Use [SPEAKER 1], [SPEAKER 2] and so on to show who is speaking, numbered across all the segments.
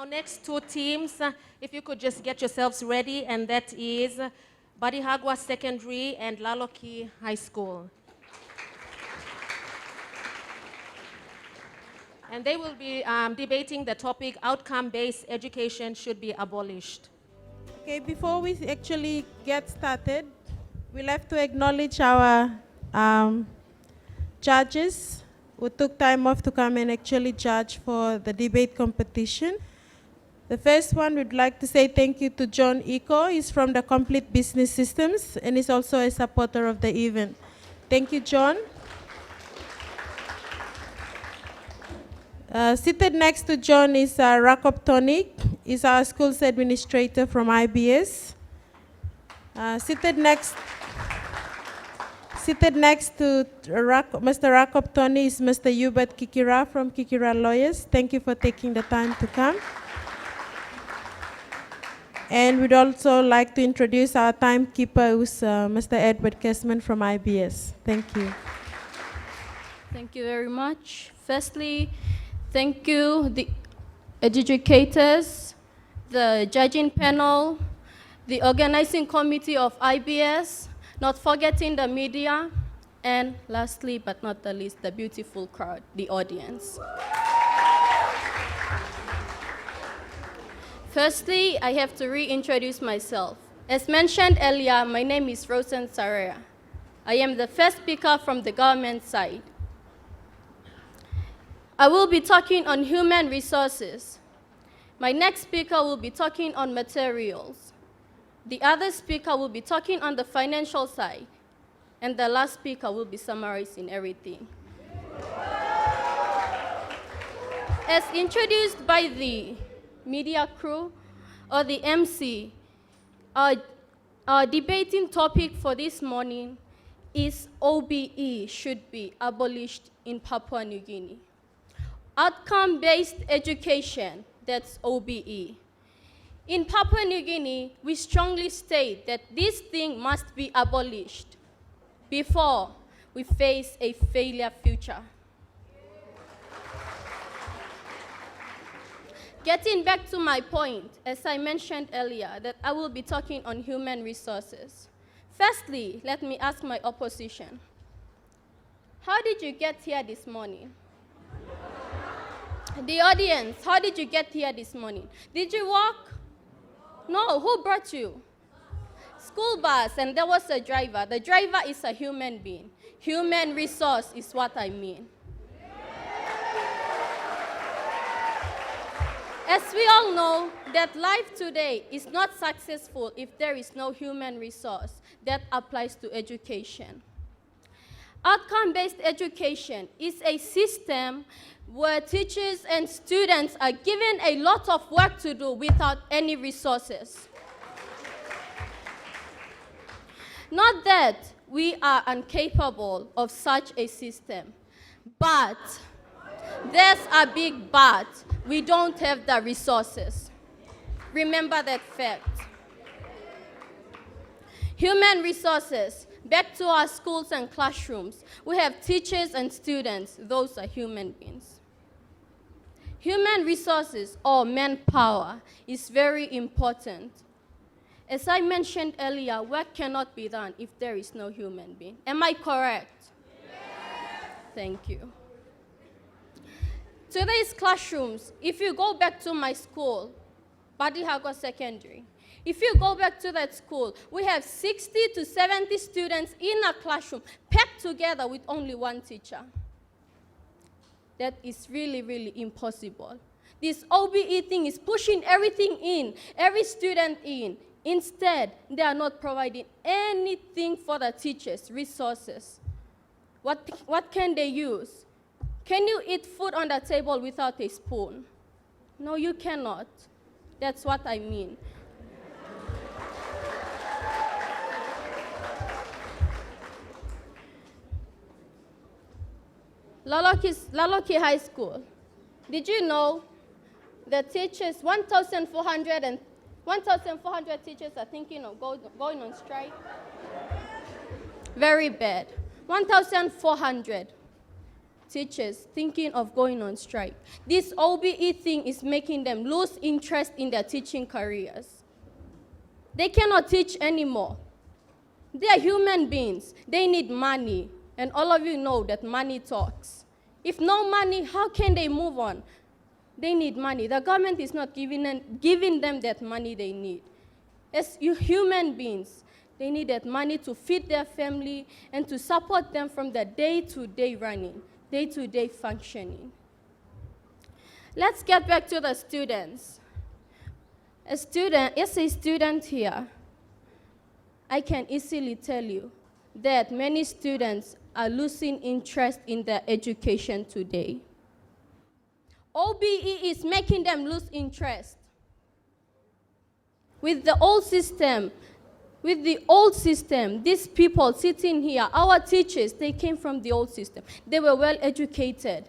[SPEAKER 1] Our next two teams, if you could just get yourselves ready, and that is Badihagwa Secondary and Laloki High School. And they will be debating the topic, outcome-based education should be abolished.
[SPEAKER 2] Okay, before we actually get started, we'll have to acknowledge our judges who took time off to come and actually judge for the debate competition. The first one, we'd like to say thank you to John Iko. He's from the Complete Business Systems and is also a supporter of the event. Thank you, John. Seated next to John is Rakop Tonik. He's our school's administrator from IBS. Seated next to Mr. Rakop Tony is Mr. Hubert Kikira from Kikira Lawyers. Thank you for taking the time to come. And we'd also like to introduce our timekeeper, who's Mr. Edward Kessman from IBS. Thank you.
[SPEAKER 3] Thank you very much. Firstly, thank you, the educators, the judging panel, the organizing committee of IBS, not forgetting the media, and lastly but not the least, the beautiful crowd, the audience. Firstly, I have to reintroduce myself. As mentioned earlier, my name is Rosen Saraya. I am the first speaker from the government side. I will be talking on human resources. My next speaker will be talking on materials. The other speaker will be talking on the financial side. And the last speaker will be summarizing everything. As introduced by the media crew or the MC, our debating topic for this morning is OBE should be abolished in Papua New Guinea. Outcome-based education, that's OBE. In Papua New Guinea, we strongly state that this thing must be abolished before we face a failure future. Getting back to my point, as I mentioned earlier, that I will be talking on human resources. Firstly, let me ask my opposition. How did you get here this morning? The audience, how did you get here this morning? Did you walk? No, who brought you? School bus, and there was a driver. The driver is a human being. Human resource is what I mean. As we all know, that life today is not successful if there is no human resource. That applies to education. Outcome-based education is a system where teachers and students are given a lot of work to do without any resources. Not that we are incapable of such a system, but there's a big but. We don't have the resources. Remember that fact. Human resources. Back to our schools and classrooms. We have teachers and students. Those are human beings. Human resources or manpower is very important. As I mentioned earlier, work cannot be done if there is no human being. Am I correct? Yes. Thank you. Today's classrooms, if you go back to my school, Badihagwa Secondary, if you go back to that school, we have 60 to 70 students in a classroom packed together with only one teacher. That is really, really impossible. This OBE thing is pushing everything in, every student in. Instead, they are not providing anything for the teachers, resources. What can they use? Can you eat food on the table without a spoon? No, you cannot. That's what I mean. Laloki High School. Did you know the teachers, 1,400 teachers are thinking of going on strike? Very bad. 1,400. teachers thinking of going on strike. This OBE thing is making them lose interest in their teaching careers. They cannot teach anymore. They are human beings. They need money. And all of you know that money talks. If no money, how can they move on? They need money. The government is not giving them that money they need. As human beings, they need that money to feed their family and to support them from the day-to-day running, day-to-day functioning. Let's get back to the students. As a student here, I can easily tell you that many students are losing interest in their education today. OBE is making them lose interest. With the old system, these people sitting here, our teachers, they came from the old system. They were well educated.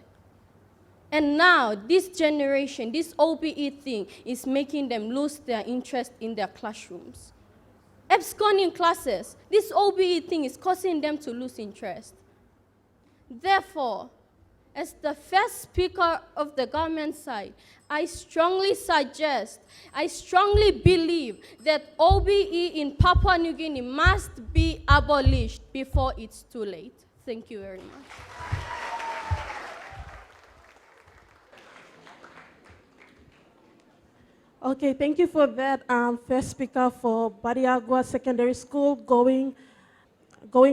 [SPEAKER 3] And now, this generation, this OBE thing is making them lose their interest in their classrooms. Absconding classes, this OBE thing is causing them to lose interest. Therefore, as the first speaker of the government side, I strongly suggest, I strongly believe that OBE in Papua New Guinea must be abolished before it's too late. Thank you very much.
[SPEAKER 4] Okay, thank you for that. First speaker for Badiagua Secondary School going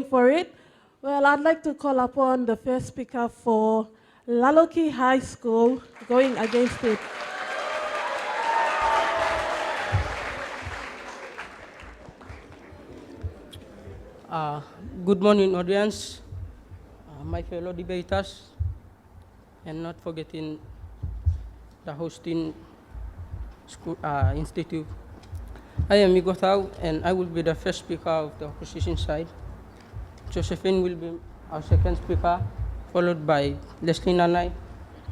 [SPEAKER 4] for it. Well, I'd like to call upon the first speaker for Laloki High School going against it.
[SPEAKER 5] Good morning, audience, my fellow debaters, and not forgetting the hosting school, institute. I am Igotau, and I will be the first speaker of the opposition side. Josephine will be our second speaker, followed by Leslie Nanai,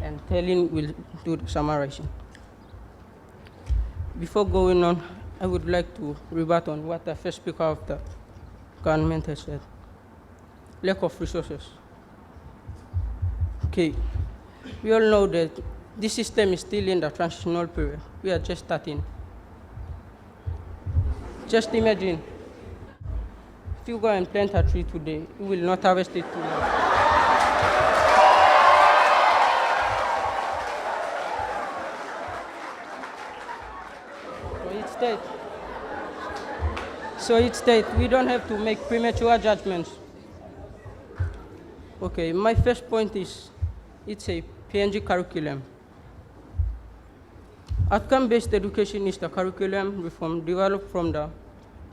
[SPEAKER 5] and Telin will do the summarizing. Before going on, I would like to rebut on what the first speaker of the government has said. Lack of resources. Okay, we all know that this system is still in the transitional period. We are just starting. Just imagine, if you go and plant a tree today, you will not harvest it tomorrow. So it's state, we don't have to make premature judgments. Okay, my first point is, it's a PNG curriculum. Outcome-based education is the curriculum reform developed from the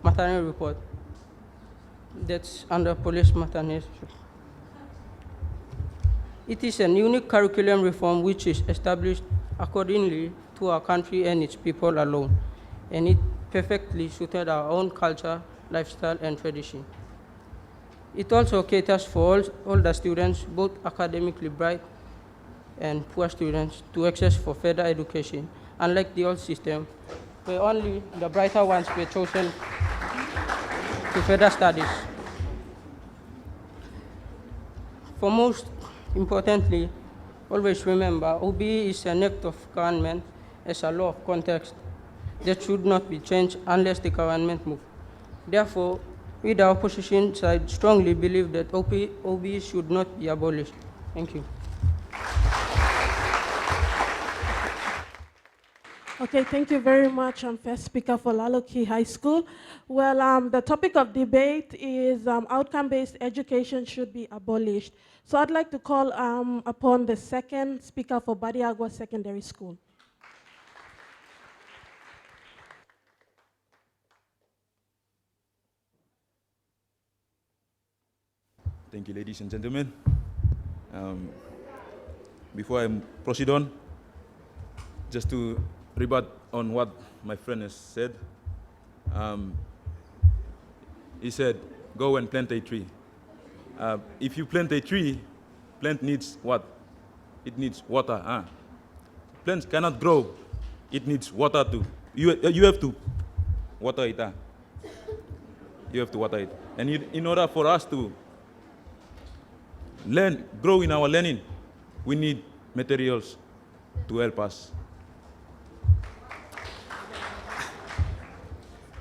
[SPEAKER 5] Maternal report that's under police maternal. It is a unique curriculum reform which is established accordingly to our country and its people alone, and it perfectly suited our own culture, lifestyle, and tradition. It also caters for all the students, both academically bright and poor students, to access for further education, unlike the old system, where only the brighter ones were chosen to further studies. For most importantly, always remember, OBE is an act of government as a law of context that should not be changed unless the government moves. Therefore, we, the opposition side, strongly believe that OBE should not be abolished. Thank you.
[SPEAKER 4] Okay, thank you very much. I'm first speaker for Laloki High School. Well, the topic of debate is outcome-based education should be abolished. So I'd like to call upon the second speaker for Badiagua Secondary School.
[SPEAKER 6] Thank you, ladies and gentlemen. Before I proceed on, just to rebut on what my friend has said. He said, go and plant a tree. If you plant a tree, plant needs what? It needs water. Plants cannot grow. It needs water too. You have to water it. You have to water it. And in order for us to grow in our learning, we need materials to help us.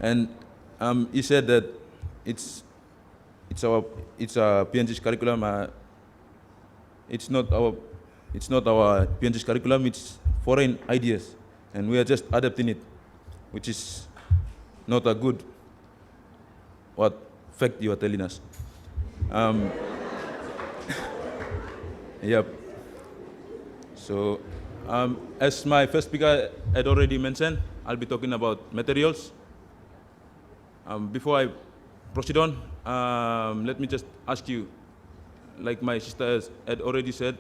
[SPEAKER 6] And he said that it's our PNG's curriculum. It's not our PNG's curriculum. It's foreign ideas, and we are just adapting it, which is not a good fact you are telling us. Yep. So, as my first speaker had already mentioned, I'll be talking about materials. Before I proceed on, let me just ask you, like my sister had already said,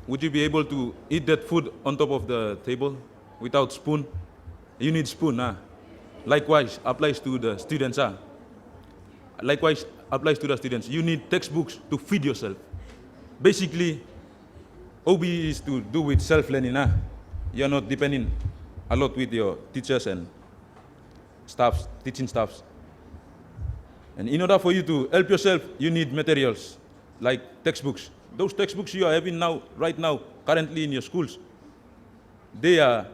[SPEAKER 6] would you be able to eat that food on top of the table without spoon? You need spoon, huh? Likewise, applies to the students, huh? Likewise, applies to the students. You need textbooks to feed yourself. Basically, OB is to do with self-learning, huh? You're not depending a lot with your teachers and staffs, teaching staffs. And in order for you to help yourself, you need materials, like textbooks. Those textbooks you are having now, right now, currently in your schools, they are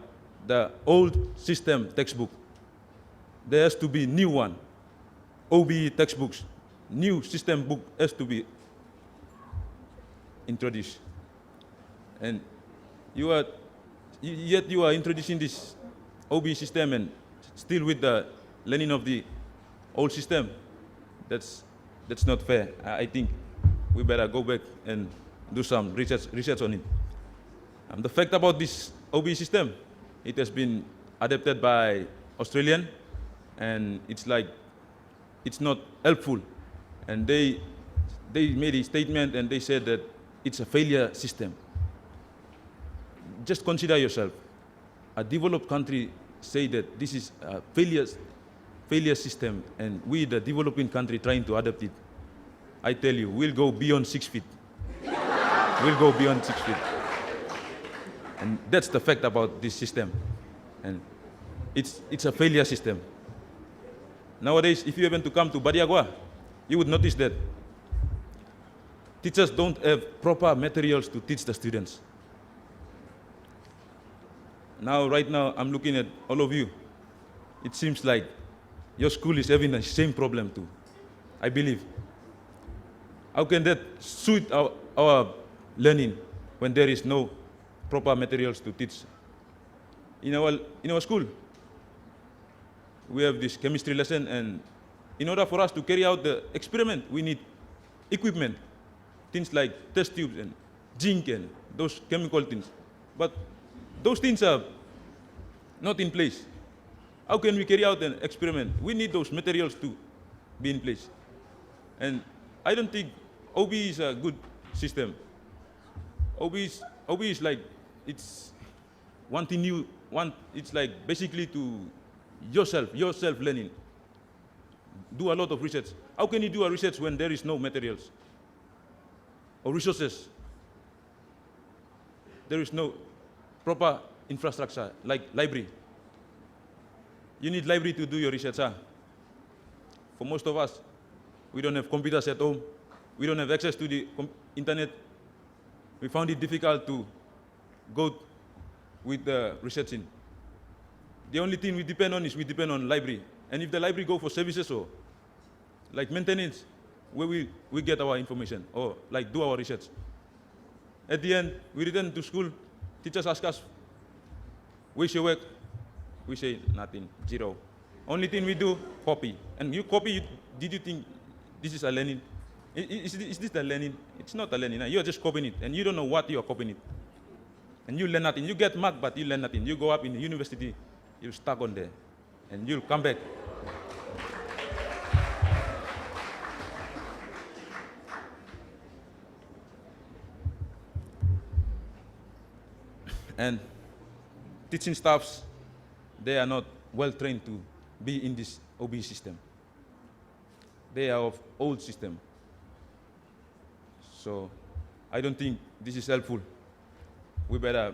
[SPEAKER 6] the old system textbook. There has to be new one, OBE textbooks. New system book has to be introduced. And yet you are introducing this OBE system and still with the learning of the old system. That's not fair. I think we better go back and do some research on it. The fact about this OBE system, it has been adapted by Australian, and it's not helpful. And they made a statement and they said that it's a failure system. Just consider yourself. A developed country say that this is a failure system, and we, the developing country, trying to adapt it. I tell you, we'll go beyond 6 feet. We'll go beyond 6 feet. And that's the fact about this system. And it's a failure system. Nowadays, if you happen to come to Badiagua, you would notice that teachers don't have proper materials to teach the students. Now, right now, I'm looking at all of you. It seems like your school is having the same problem too, I believe. How can that suit our learning when there is no proper materials to teach? In our school, we have this chemistry lesson, and in order for us to carry out the experiment, we need equipment, things like test tubes and zinc and those chemical things. But those things are not in place. How can we carry out an experiment? We need those materials to be in place. And I don't think OB is a good system. OB is like, it's one thing new, it's like basically to yourself learning. Do a lot of research. How can you do a research when there is no materials or resources? There is no proper infrastructure like library. You need library to do your research. Huh? For most of us, we don't have computers at home. We don't have access to the internet. We found it difficult to go with the researching. The only thing we depend on is we depend on library. And if the library go for services or like maintenance, where we get our information or like do our research. At the end, we return to school, teachers ask us, where's your work? We say nothing, zero. Only thing we do, copy. And you copy, did you think this is a learning? Is this the learning? It's not a learning. You're just copying it, and you don't know what you're copying it. And you learn nothing. You get marked, but you learn nothing. You go up in the university, you're stuck on there, and you'll come back. And teaching staffs, they are not well trained to be in this OB system. They are of old system. So I don't think this is helpful. We better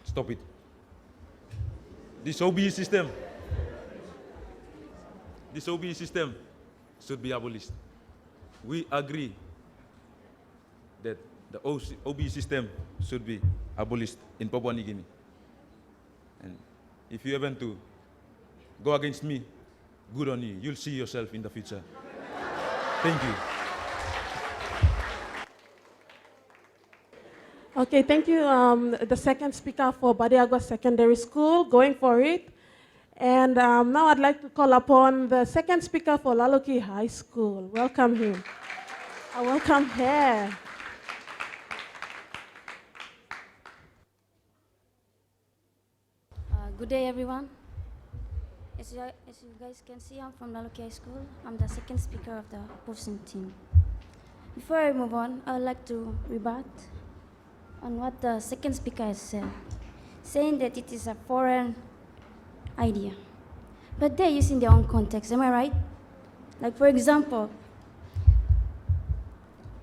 [SPEAKER 6] stop it. This OB system should be abolished. We agree that the OB system should be abolished in Papua New Guinea. And if you happen to go against me, good on you. You'll see yourself in the future. Thank you.
[SPEAKER 4] Okay, thank you. The second speaker for Badiagwa Secondary School, going for it. And now I'd like to call upon the second speaker for Laloki High School. Welcome him. Welcome here.
[SPEAKER 7] Good day, everyone. As you guys can see, I'm from Laloki High School. I'm the second speaker of the opposing team. Before I move on, I would like to rebut on what the second speaker has said, saying that it is a foreign idea. But they're using their own context, am I right? Like, for example,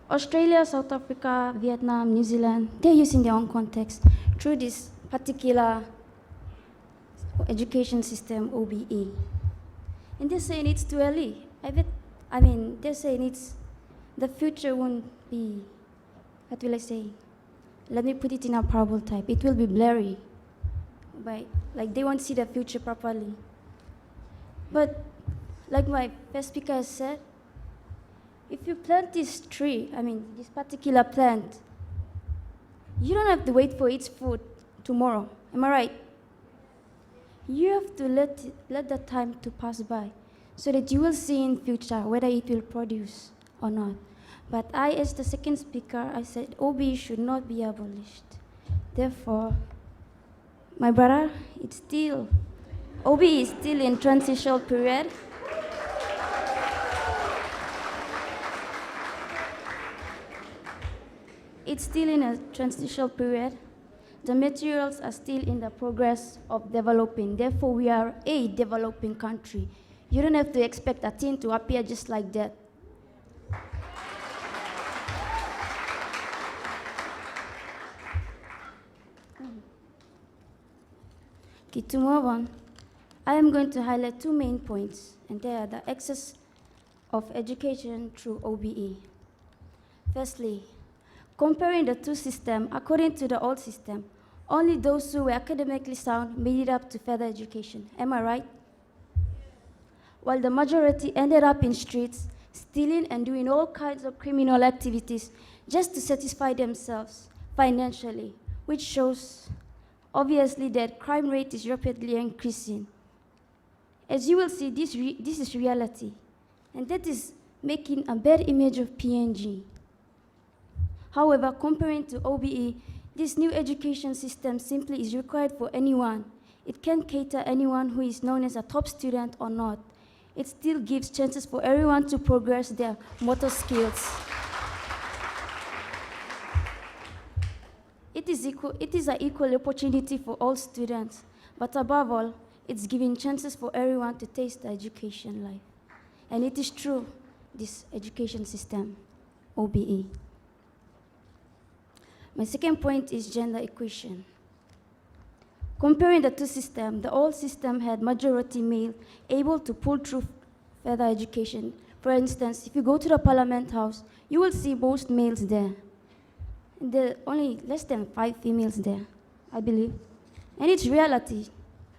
[SPEAKER 7] Australia, South Africa, Vietnam, New Zealand, they're using their own context through this particular education system, OBE. And they're saying it's too early. They're saying the future won't be, what will I say? Let me put it in a parable type. It will be blurry. Like they won't see the future properly. But like my first speaker has said, if you plant this tree, this particular plant, you don't have to wait for its fruit tomorrow. Am I right? You have to let the time to pass by so that you will see in future whether it will produce or not. But I, as the second speaker, I said OB should not be abolished. Therefore, my brother, OB is still in transitional period. It's still in a transitional period. The materials are still in the progress of developing. Therefore, we are a developing country. You don't have to expect a thing to appear just like that. Okay, to move on, I am going to highlight two main points, and they are the access of education through OBE. Firstly, comparing the two systems, according to the old system, only those who were academically sound made it up to further education. Am I right? While the majority ended up in streets, stealing and doing all kinds of criminal activities just to satisfy themselves financially, which shows obviously that crime rate is rapidly increasing. As you will see, this is reality, and that is making a bad image of PNG. However, comparing to OBE, this new education system simply is required for anyone. It can cater anyone who is known as a top student or not. It still gives chances for everyone to progress their motor skills. It is an equal opportunity for all students, but above all, it's giving chances for everyone to taste the education life. And it is true, this education system, OBE. My second point is gender equation. Comparing the two systems, the old system had majority male able to pull through further education. For instance, if you go to the Parliament House, you will see most males there. There are only less than 5 females there, I believe. And it's reality.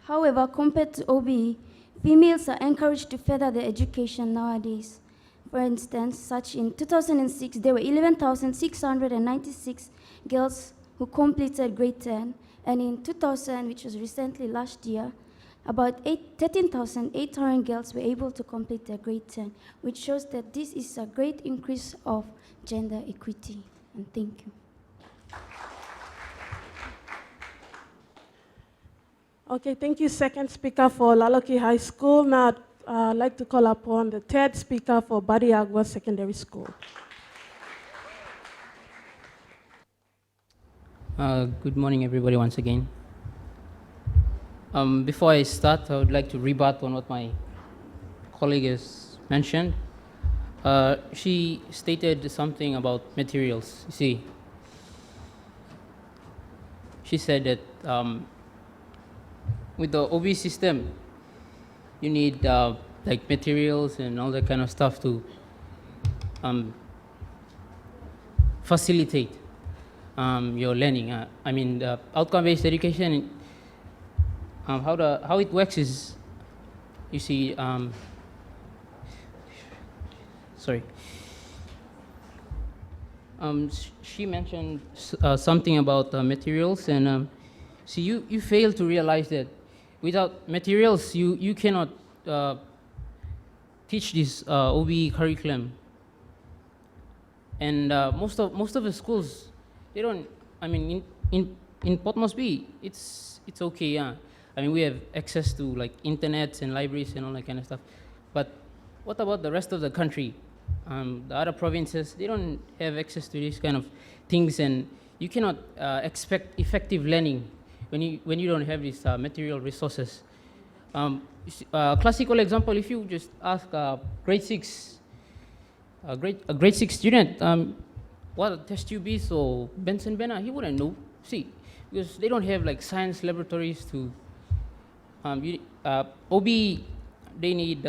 [SPEAKER 7] However, compared to OBE, females are encouraged to further their education nowadays. For instance, such in 2006, there were 11,696 girls who completed grade 10, and in 2000, which was recently last year, about 13,800 girls were able to complete their grade 10, which shows that this is a great increase of gender equity. And thank you.
[SPEAKER 4] Okay, thank you, second speaker for Laloki High School. Now I'd like to call upon the third speaker for Badiagwa Secondary School.
[SPEAKER 5] Good morning, everybody, once again. Before I start, I would like to rebut on what my colleague has mentioned. She stated something about materials. You see, she said that with the OB system, you need like materials and all that kind of stuff to facilitate your learning. I mean, the outcome-based education, how it works is, you see, sorry. She mentioned something about materials, and see, you fail to realize that without materials, you cannot teach this OBE curriculum. And most of the schools, they don't. I mean, in Port Moresby, it's okay. Yeah, I mean, we have access to like internet and libraries and all that kind of stuff. But what about the rest of the country? The other provinces, they don't have access to these kind of things, and you cannot expect effective learning when you don't have these material resources. Classical example: if you just ask grade 6. A grade 6 student, what a test tube is or Benson Benner, he wouldn't know. See, because they don't have like science laboratories to. OB, they need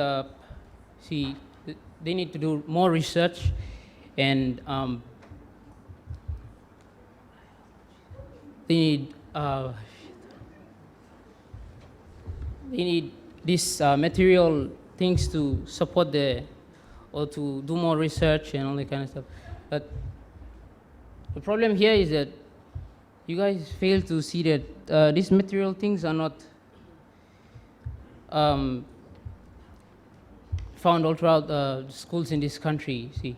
[SPEAKER 5] they need to do more research, and they need these material things to support or to do more research and all that kind of stuff. But the problem here is that you guys fail to see that these material things are not found all throughout schools in this country, see.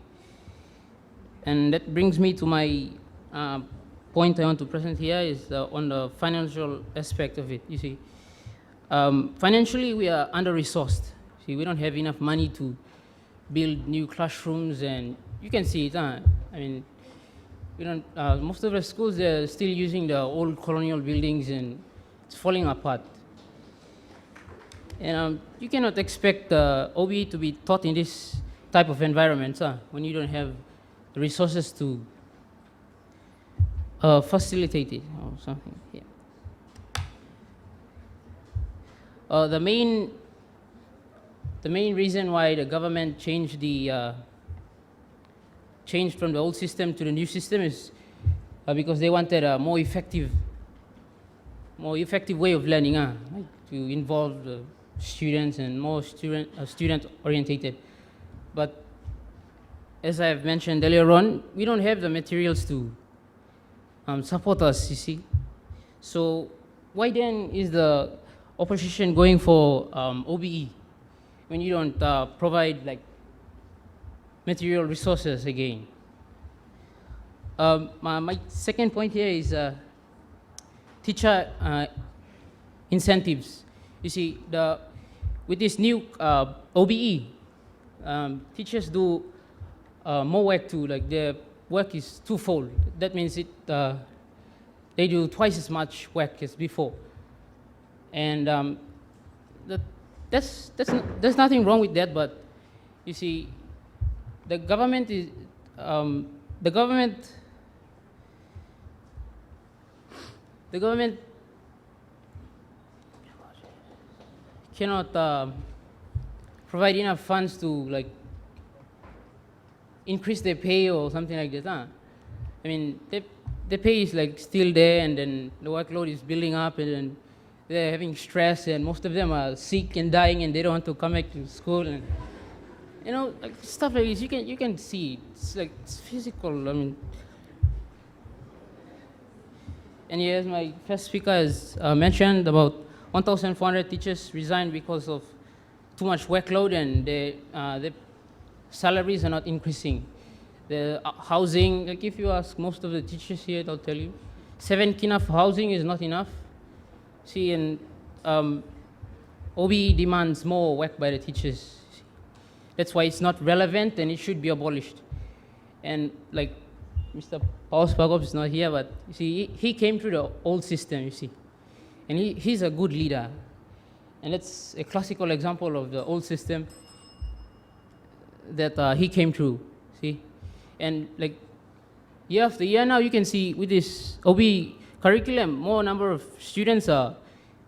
[SPEAKER 5] And that brings me to my point I want to present here is on the financial aspect of it, you see. Financially, we are under-resourced. See, we don't have enough money to build new classrooms, and you can see it. I mean, we don't. Most of the schools, they're still using the old colonial buildings, and it's falling apart. And you cannot expect OBE to be taught in this type of environment when you don't have the resources to facilitate it or something. Yeah. The main reason why the government changed from the old system to the new system is because they wanted a more effective way of learning, like to involve the students and more student orientated. But as I have mentioned earlier on, we don't have the materials to support us, you see. So why then is the opposition going for OBE when you don't provide like material resources again? My second point here is teacher incentives. You see, with this new OBE, teachers do more work too. Like their work is twofold. That means they do twice as much work as before, and there's nothing wrong with that. But you see, the government cannot provide enough funds to like increase their pay or something like that. I mean, the pay is like still there, and then the workload is building up, and then they're having stress, and most of them are sick and dying, and they don't want to come back to school, and you know, like stuff like this. You can see it's like it's physical. I mean, and yes, my first speaker has mentioned about 1,400 teachers resigned because of too much workload, and their salaries are not increasing. The housing, like if you ask most of the teachers here, they'll tell you 7 kina for housing is not enough. See, and OBE demands more work by the teachers. That's why it's not relevant, and it should be abolished. And like Mr. Paul Spagov is not here, but you see, he came through the old system, you see. And he's a good leader. And that's a classical example of the old system that he came through, see. And like year after year now, you can see with this OBE curriculum, more number of students are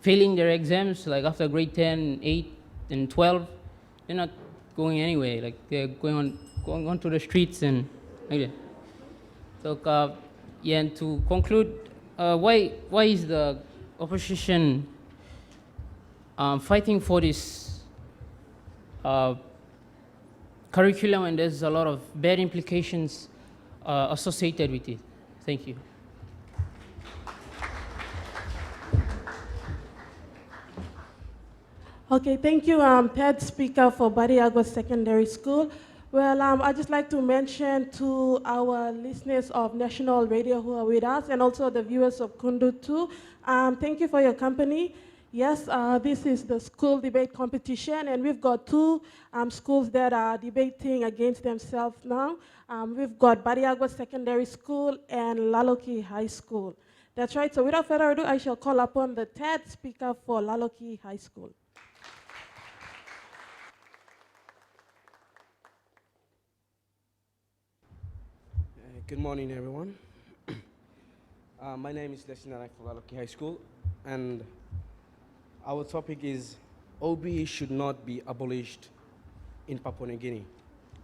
[SPEAKER 5] failing their exams, like after grade 10, 8, and 12. They're not going anywhere, like they're going on to the streets and like that. So Yeah, and to conclude, why is the opposition fighting for this curriculum, and there's a lot of bad implications associated with it? Thank you.
[SPEAKER 4] Okay, thank you, third speaker for Bariagua Secondary School. Well, I'd just like to mention to our listeners of National Radio who are with us, and also the viewers of Kundu too, thank you for your company. Yes, this is the school debate competition, and we've got two schools that are debating against themselves now. We've got Bariagua Secondary School and Laloki High School. That's right, so without further ado, I shall call upon the third speaker for Laloki High School.
[SPEAKER 8] Good morning, everyone. My name is Leslie Nanak from Laloki High School, and our topic is OBE should not be abolished in Papua New Guinea.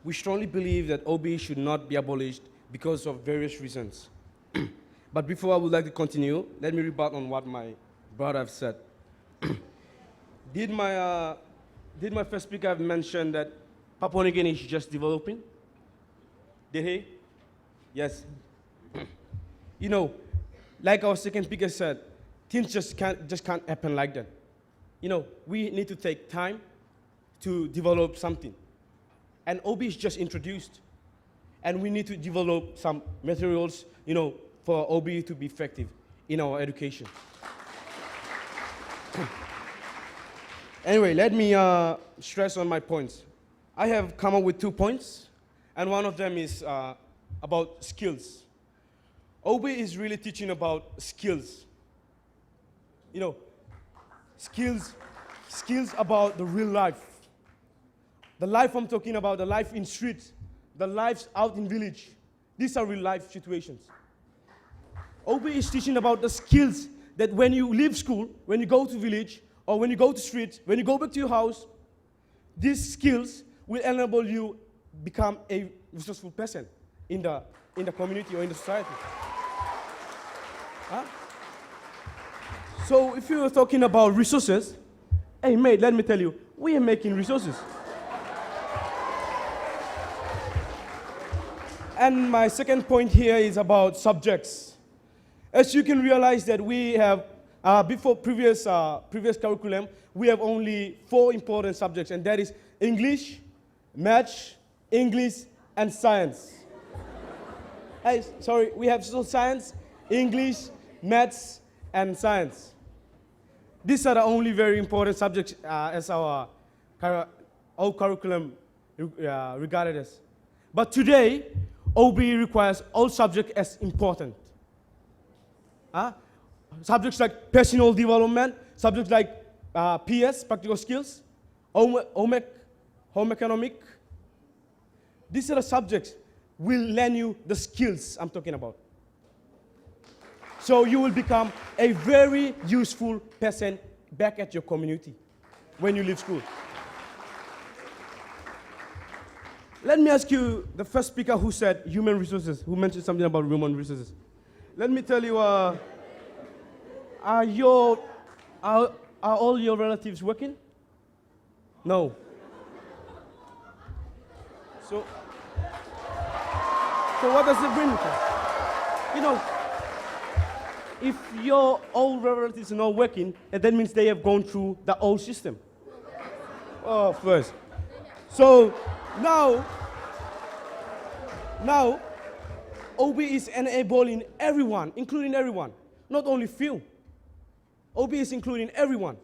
[SPEAKER 8] We strongly believe that OBE should not be abolished because of various reasons. But before I would like to continue, let me rebut on what my brother have said. Did my first speaker have mentioned that Papua New Guinea is just developing? Did he? Yes. You know, like our second speaker said, things just can't happen like that. You know, we need to take time to develop something. And OB is just introduced. And we need to develop some materials, you know, for OB to be effective in our education. Anyway, let me stress on my points. I have come up with 2 points, and one of them is about skills. OB is really teaching about skills. You know, skills about the real life. The life I'm talking about, the life in streets, the lives out in village. These are real life situations. OB is teaching about the skills that when you leave school, when you go to village, or when you go to street, when you go back to your house, these skills will enable you become a resourceful person in the community or in the society. Huh? So if you are talking about resources, hey mate, let me tell you, we are making resources. And my second point here is about subjects. As you can realize that we have, before previous curriculum, we have only 4 important subjects, and that is English, Maths, English, and Science. Sorry, we have social science, English, Maths, and Science. These are the only very important subjects as our curriculum regarded as. But today, OB requires all subjects as important. Subjects like personal development, subjects like PS, practical skills, home economic. These are the subjects will learn you the skills I'm talking about. So you will become a very useful person back at your community when you leave school. Let me ask you, the first speaker who said human resources, who mentioned something about human resources. Let me tell you, are all your relatives working? No. So what does it bring? You know, if your old relatives are not working, and that means they have gone through the old system. Oh, first. So now, OB is enabling everyone, including everyone, not only few. OB is including everyone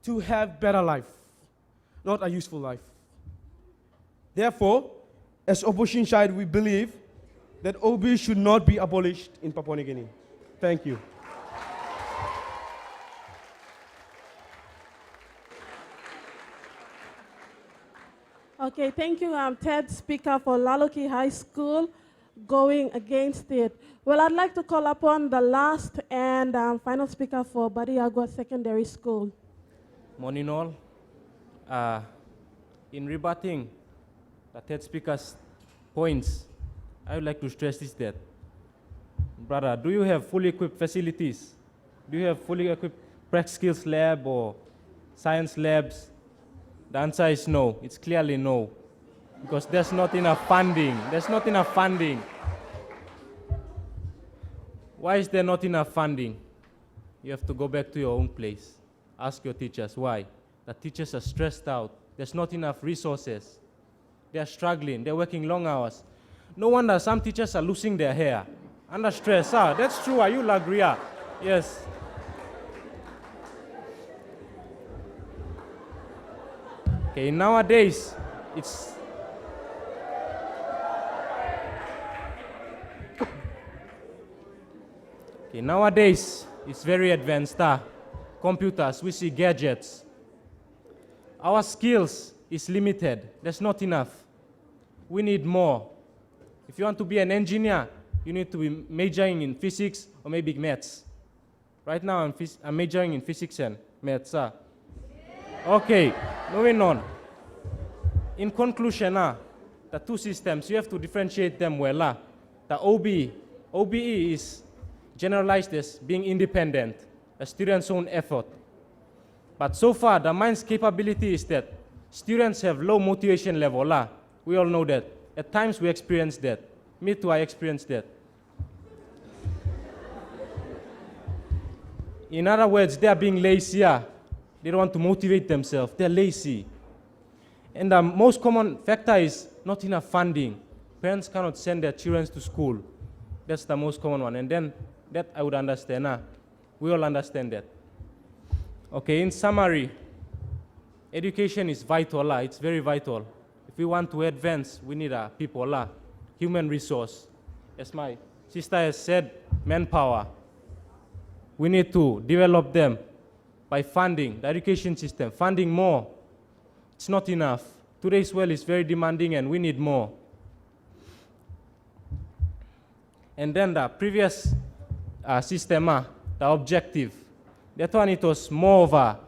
[SPEAKER 8] to have better life, not a useful life. Therefore, as opposition side, we believe that OB should not be abolished in Papua New Guinea. Thank you.
[SPEAKER 4] Okay, thank you, third speaker for Laloki High School, going against it. Well, I'd like to call upon the last and final speaker for Bariagua Secondary School.
[SPEAKER 9] Morning all. In rebutting the third speaker's points, I would like to stress this that Brother, do you have fully equipped facilities? Do you have fully equipped practical skills lab or science labs? The answer is no. It's clearly no. Because there's not enough funding. There's not enough funding. Why is there not enough funding? You have to go back to your own place. Ask your teachers why. The teachers are stressed out. There's not enough resources. They are struggling. They're working long hours. No wonder some teachers are losing their hair under stress. That's true. Are you agree? Yes. Okay, nowadays, it's very advanced. Computers, we see gadgets. Our skills is limited. There's not enough. We need more. If you want to be an engineer, you need to be majoring in physics or maybe maths. Right now, I'm majoring in physics and maths. Okay, moving on. In conclusion, the two systems, you have to differentiate them well. The OBE is generalized as being independent, a student's own effort. But so far, the mind's capability is that students have low motivation level. We all know that. At times, we experience that. Me too, I experienced that. In other words, they are being lazy. They don't want to motivate themselves. They're lazy. And the most common factor is not enough funding. Parents cannot send their children to school. That's the most common one. And then that I would understand. We all understand that. Okay, in summary, education is vital. It's very vital. If we want to advance, we need people, human resource. As my sister has said, manpower. We need to develop them by funding the education system, funding more. It's not enough. Today's world is very demanding and we need more. And then the previous system, the objective, that one it was more of a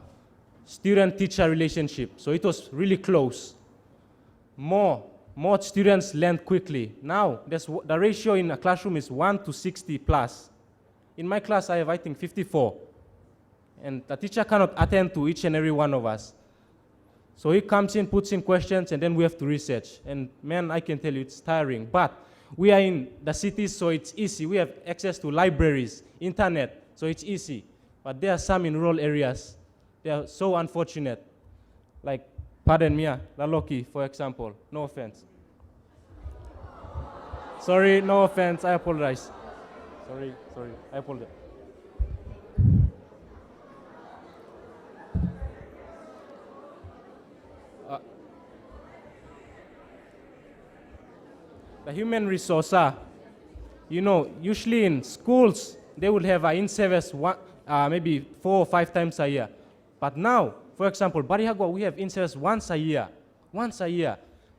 [SPEAKER 9] student-teacher relationship. So it was really close. More students learned quickly. Now, the ratio in a classroom is 1 to 60 plus. In my class, I have, I think, 54. And the teacher cannot attend to each and every one of us. So he comes in, puts in questions, and then we have to research. And man, I can tell you, it's tiring. But we are in the cities, so it's easy. We have access to libraries, internet, so it's easy. But there are some in rural areas. They are so unfortunate. Like, pardon me, Laloki, for example. No offense. Sorry, no offense. I apologize. Sorry, I apologize. The human resource, usually in schools, they will have an in-service maybe 4 or 5 times a year. But now, for example, Barihagwa, we have in-service once a year.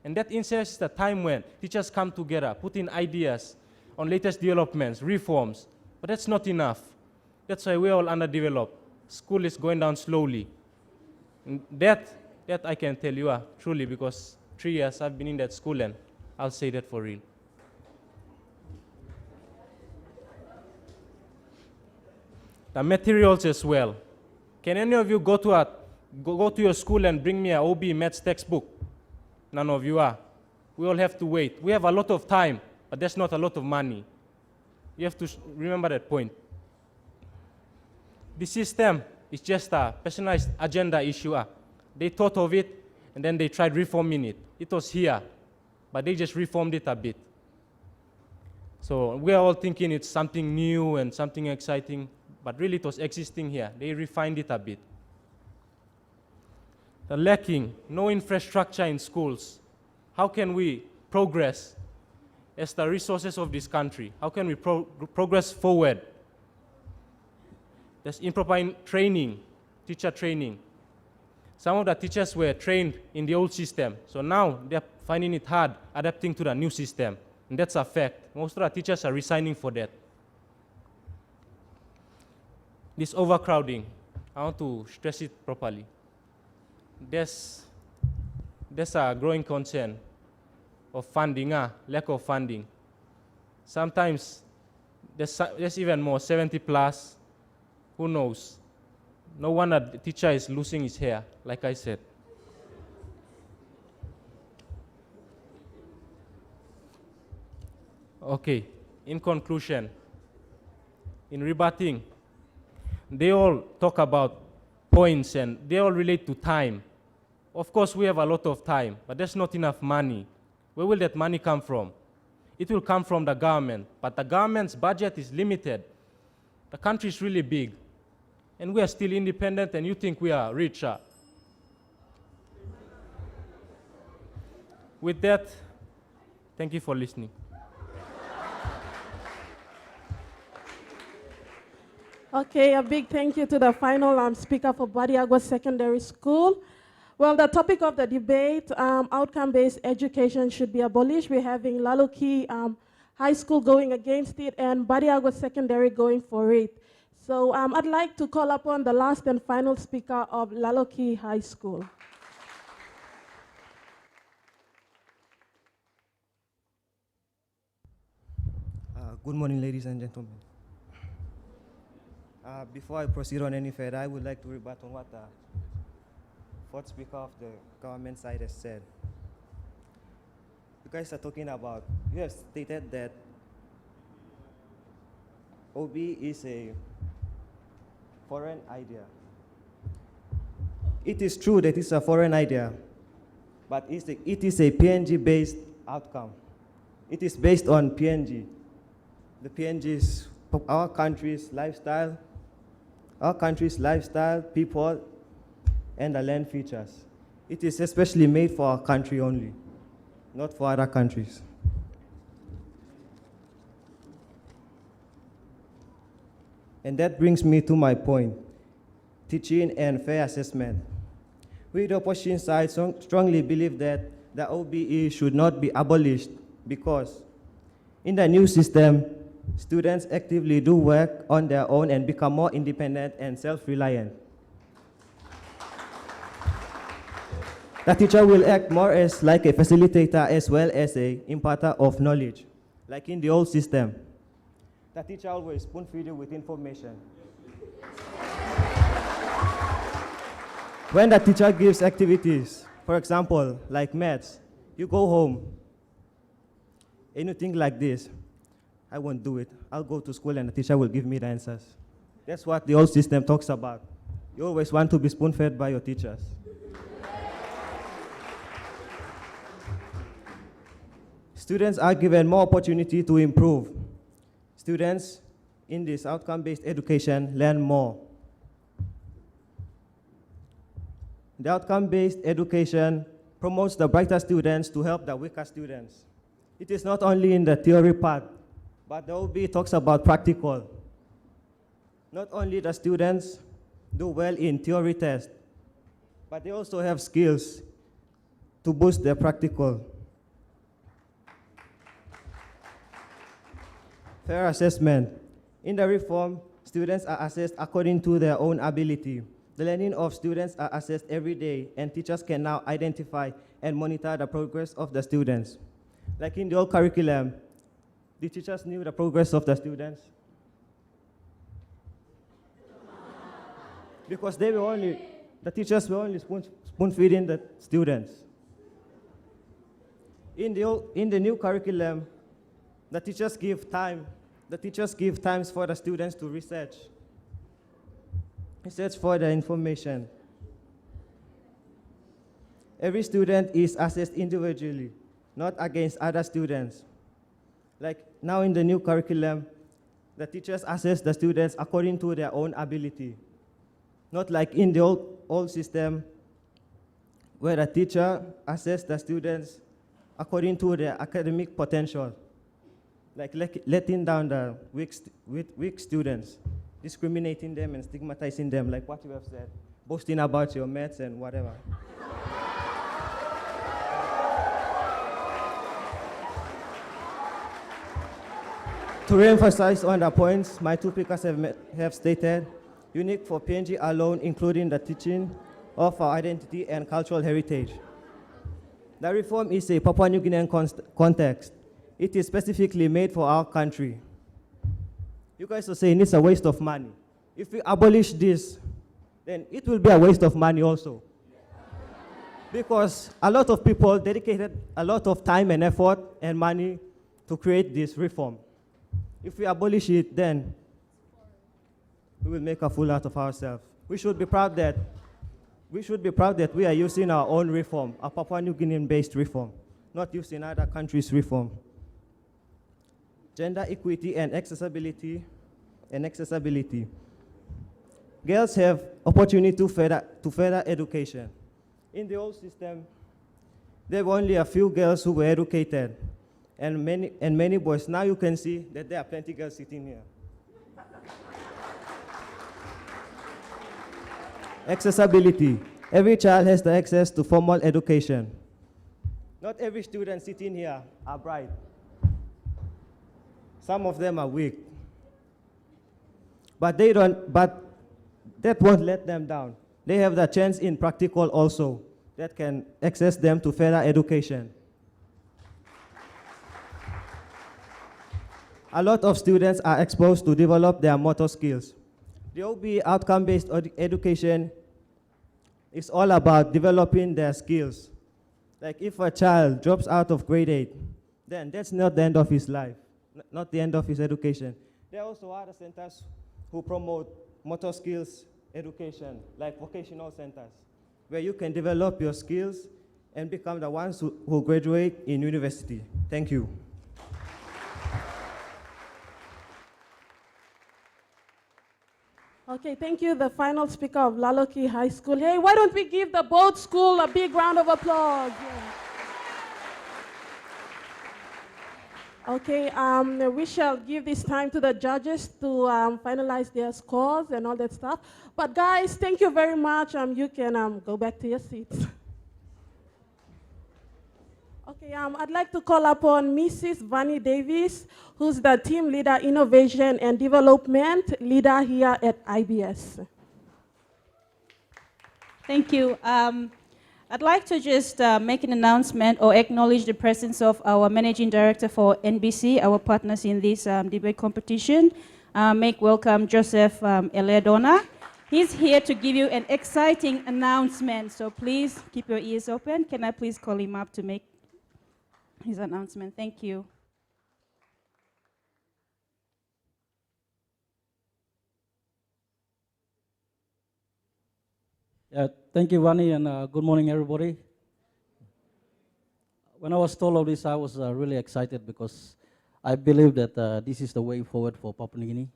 [SPEAKER 9] And that in-service is the time when teachers come together, put in ideas on latest developments, reforms. But that's not enough. That's why we're all underdeveloped. School is going down slowly. And that I can tell you truly, because 3 years I've been in that school and I'll say that for real. The materials as well. Can any of you go to your school and bring me an OB maths textbook? None of you are. We all have to wait. We have a lot of time, but there's not a lot of money. You have to remember that point. The system is just a personalized agenda issue. They thought of it, and then they tried reforming it. It was here, but they just reformed it a bit. So we are all thinking it's something new and something exciting, but really it was existing here. They refined it a bit. The lacking, no infrastructure in schools. How can we progress as the resources of this country? How can we progress forward? There's improper training, teacher training. Some of the teachers were trained in the old system, so now they're finding it hard adapting to the new system. And that's a fact. Most of the teachers are resigning for that. This overcrowding, I want to stress it properly. There's a growing concern of funding, lack of funding. Sometimes there's even more, 70 plus. Who knows? No wonder the teacher is losing his hair, like I said. Okay, in conclusion, in rebutting, they all talk about points and they all relate to time. Of course, we have a lot of time, but there's not enough money. Where will that money come from? It will come from the government, but the government's budget is limited. The country is really big, and we are still independent, and you think we are richer. With that, thank you for listening.
[SPEAKER 4] Okay, a big thank you to the final speaker for Badiagwa Secondary School. Well, the topic of the debate, outcome-based education should be abolished. We're having Laloki High School going against it and Badiagwa Secondary going for it. So I'd like to call upon the last and final speaker of Laloki High School.
[SPEAKER 10] Good morning, ladies and gentlemen. Before I proceed on any further, I would like to rebut on what the fourth speaker of the government side has said. You guys are talking about, you have stated that OB is a foreign idea. It is true that it's a foreign idea, but it is a PNG-based outcome. It is based on PNG. The PNG is our country's lifestyle, people, and the land features. It is especially made for our country only, not for other countries. And that brings me to my point, teaching and fair assessment. We, the opposition side, strongly believe that the OBE should not be abolished because in the new system, students actively do work on their own and become more independent and self-reliant. The teacher will act more as like a facilitator as well as an imparter of knowledge, like in the old system. The teacher always spoon-feed you with information. When the teacher gives activities, for example, like maths, you go home, anything like this, I won't do it. I'll go to school and the teacher will give me the answers. That's what the old system talks about. You always want to be spoon-fed by your teachers. Students are given more opportunity to improve. Students in this outcome-based education learn more. The outcome-based education promotes the brighter students to help the weaker students. It is not only in the theory part, but the OB talks about practical. Not only the students do well in theory tests, but they also have skills to boost their practical. Fair assessment. In the reform, students are assessed according to their own ability. The learning of students are assessed every day, and teachers can now identify and monitor the progress of the students. Like in the old curriculum, the teachers knew the progress of the students because the teachers were only spoon-feeding the students. In the new curriculum, the teachers give time. The teachers give times for the students to research for the information. Every student is assessed individually, not against other students. Like now in the new curriculum, the teachers assess the students according to their own ability. Not like in the old system, where the teacher assessed the students according to their academic potential. Like letting down the weak students, discriminating them and stigmatizing them, like what you have said, boasting about your maths and whatever. To re-emphasize on the points my two speakers have stated, unique for PNG alone, including the teaching of our identity and cultural heritage. The reform is a Papua New Guinean context. It is specifically made for our country. You guys are saying it's a waste of money. If we abolish this, then it will be a waste of money also. Because a lot of people dedicated a lot of time and effort and money to create this reform. If we abolish it, then we will make a fool out of ourselves. We should be proud that we are using our own reform, a Papua New Guinean-based reform, not using other countries' reform. Gender equity and accessibility. Girls have opportunity to further education. In the old system, there were only a few girls who were educated, and many boys. Now you can see that there are plenty girls sitting here. Accessibility. Every child has the access to formal education. Not every student sitting here are bright. Some of them are weak. But that won't let them down. They have the chance in practical also that can access them to further education. A lot of students are exposed to develop their motor skills. The OBE outcome-based education is all about developing their skills. Like if a child drops out of grade 8, then that's not the end of his life, not the end of his education. There are also other centers who promote motor skills education, like vocational centers, where you can develop your skills and become the ones who graduate in university. Thank you.
[SPEAKER 4] Okay, thank you, the final speaker of Laloki High School. Hey, why don't we give the both school a big round of applause? Yeah. Okay, we shall give this time to the judges to finalize their scores and all that stuff. But guys, thank you very much. You can go back to your seats. Okay, I'd like to call upon Mrs. Vani Davis, who's the Team Leader Innovation and Development Leader here at IBS.
[SPEAKER 11] Thank you. I'd like to just make an announcement or acknowledge the presence of our Managing Director for NBC, our partners in this debate competition. Make welcome Joseph Eledona. He's here to give you an exciting announcement, so please keep your ears open. Can I please call him up to make his announcement? Thank you.
[SPEAKER 12] Thank you, Vani, and good morning, everybody. When I was told of this, I was really excited because I believe that this is the way forward for Papua New Guinea.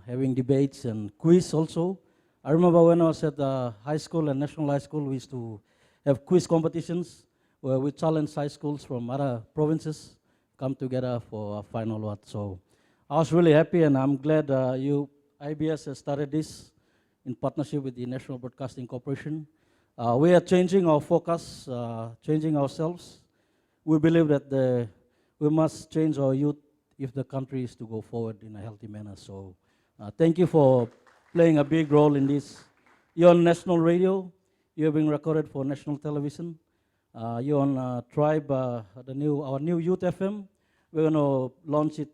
[SPEAKER 12] Having debates and quiz also. I remember when I was at high school and national high school, we used to have quiz competitions where we challenge high schools from other provinces come together for a final one. So I was really happy, and I'm glad IBS has started this in partnership with the National Broadcasting Corporation. We are changing our focus, changing ourselves. We believe that we must change our youth if the country is to go forward in a healthy manner. So thank you for playing a big role in this. You're on national radio. You're being recorded for national television. You're on Tribe, our new Youth FM. We're going to launch it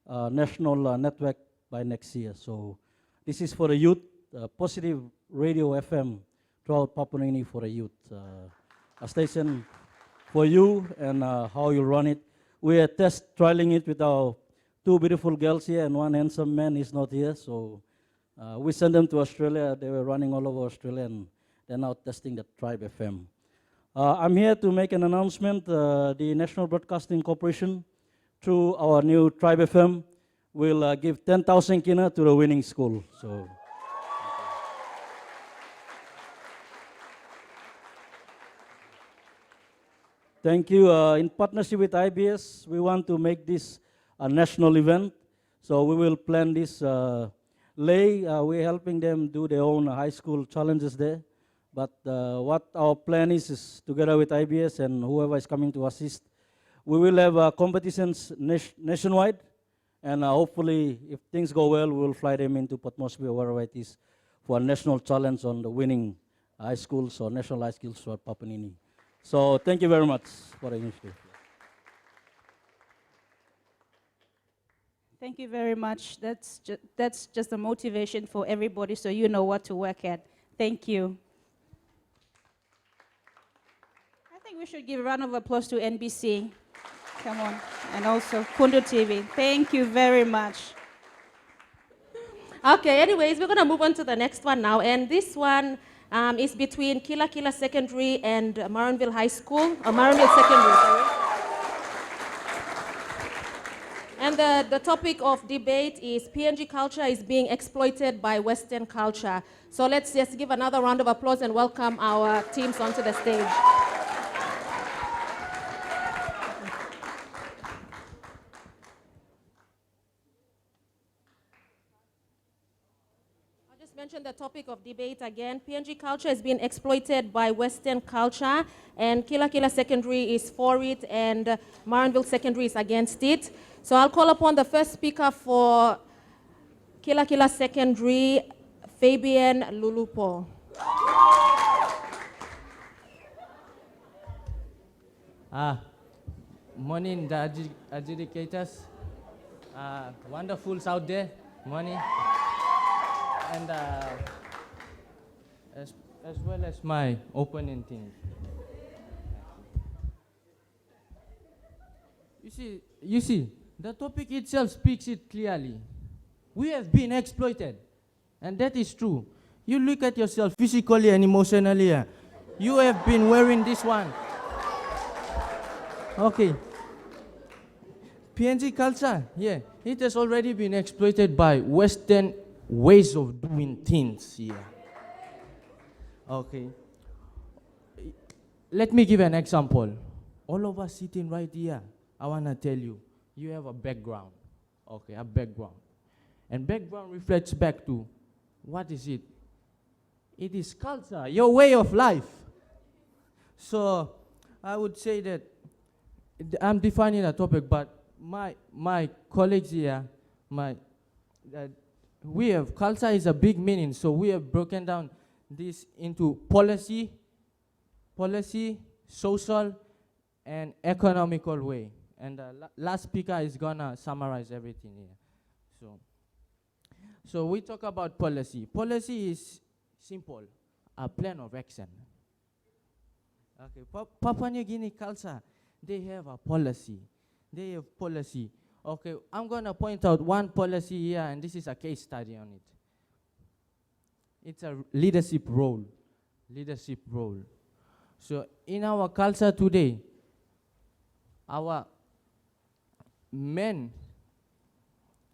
[SPEAKER 12] national network by next year. So this is for the youth, positive radio FM throughout Papua New Guinea for the youth. A station for you and how you run it. We are trialing it with our two beautiful girls here, and one handsome man is not here. So we sent them to Australia. They were running all over Australia, and they're now testing the Tribe FM. I'm here to make an announcement. The National Broadcasting Corporation, through our new Tribe FM, will give 10,000 kina to the winning school. So. Thank you. In partnership with IBS, we want to make this a national event. So we will plan this we're helping them do their own high school challenges there. But what our plan is together with IBS and whoever is coming to assist, we will have competitions nationwide. And hopefully, if things go well, we will fly them into Port Moresby or wherever it is for a national challenge on the winning high schools or national high schools for Papua New Guinea. So thank you very much for the initiative.
[SPEAKER 11] Thank you very much. That's just a motivation for everybody so you know what to work at. Thank you. I think we should give a round of applause to NBC. Come on. And also Kundu TV. Thank you very much.
[SPEAKER 1] Okay, anyways, we're going to move on to the next one now. And this one is between Kila Kila Secondary and Maronville High School, or Maronville Secondary, sorry. And the topic of debate is PNG culture is being exploited by Western culture. So let's just give another round of applause and welcome our teams onto the stage. Mention the topic of debate again. PNG culture is being exploited by Western culture, and Kila Kila Secondary is for it, and Maronville Secondary is against it. So I'll call upon the first speaker for Kila Kila Secondary, Fabian Lulupo.
[SPEAKER 13] Morning, the adjudicators. Wonderfuls out there. Morning. And as well as my opponent team. You see, the topic itself speaks it clearly. We have been exploited, and that is true. You look at yourself physically and emotionally. You have been wearing this one. Okay. PNG culture, yeah, it has already been exploited by Western ways of doing things here. Okay. Let me give an example. All of us sitting right here, I want to tell you, you have a background. Okay, a background. And background reflects back to, what is it? It is culture, your way of life. So, I would say that, I'm defining a topic, but my colleagues here, we have, culture is a big meaning, so we have broken down this into policy, social, and economical way. And the last speaker is gonna summarize everything here. So we talk about policy. Policy is simple, a plan of action. Okay, Papua New Guinea culture, they have a policy. They have policy. Okay, I'm going to point out one policy here, and this is a case study on it. It's a leadership role. Leadership role. So in our culture today, our men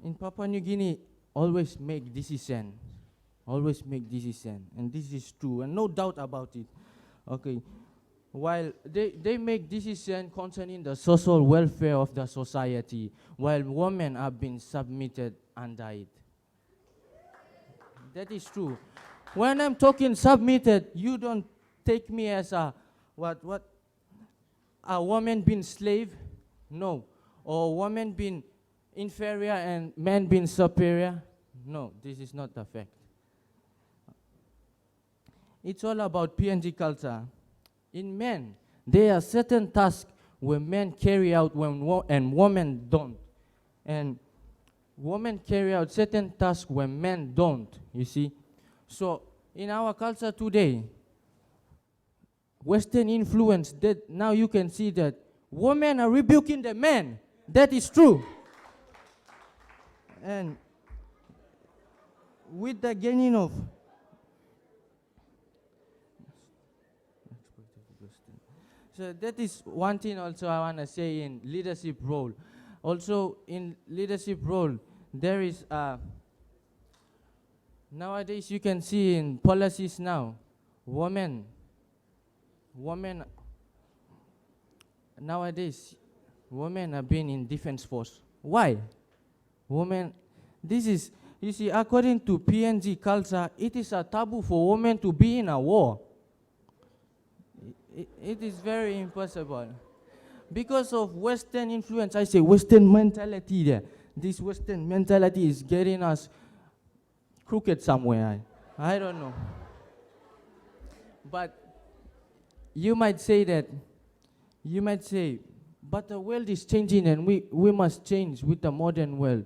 [SPEAKER 13] in Papua New Guinea always make decisions. Always make decisions. And this is true, and no doubt about it. Okay. While they make decisions concerning the social welfare of the society, while women have been submitted under it. That is true. When I'm talking submitted, you don't take me as a woman being slave, no. Or woman being inferior and men being superior, no. This is not the fact. It's all about PNG culture. In men, there are certain tasks where men carry out and women don't. And women carry out certain tasks where men don't, you see. So in our culture today, Western influence, that now you can see that women are rebuking the men. That is true. And with the gaining of so that is one thing also I want to say in leadership role. Also in leadership role, there is nowadays you can see in policies now, women nowadays, women have been in defense force. Why? Women, this is, you see, according to PNG culture, it is a taboo for women to be in a war. It is very impossible. Because of Western influence, I say Western mentality there. This Western mentality is getting us crooked somewhere. I don't know. But you might say, but the world is changing and we must change with the modern world.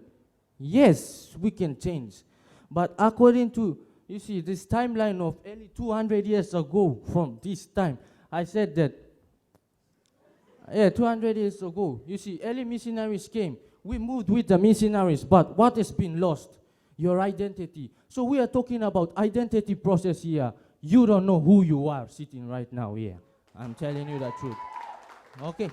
[SPEAKER 13] Yes, we can change. But according to, you see, this timeline of early 200 years ago from this time, I said that, 200 years ago, you see, early missionaries came. We moved with the missionaries, but what has been lost? Your identity. So we are talking about identity process here. You don't know who you are sitting right now here. I'm telling you the truth. Okay.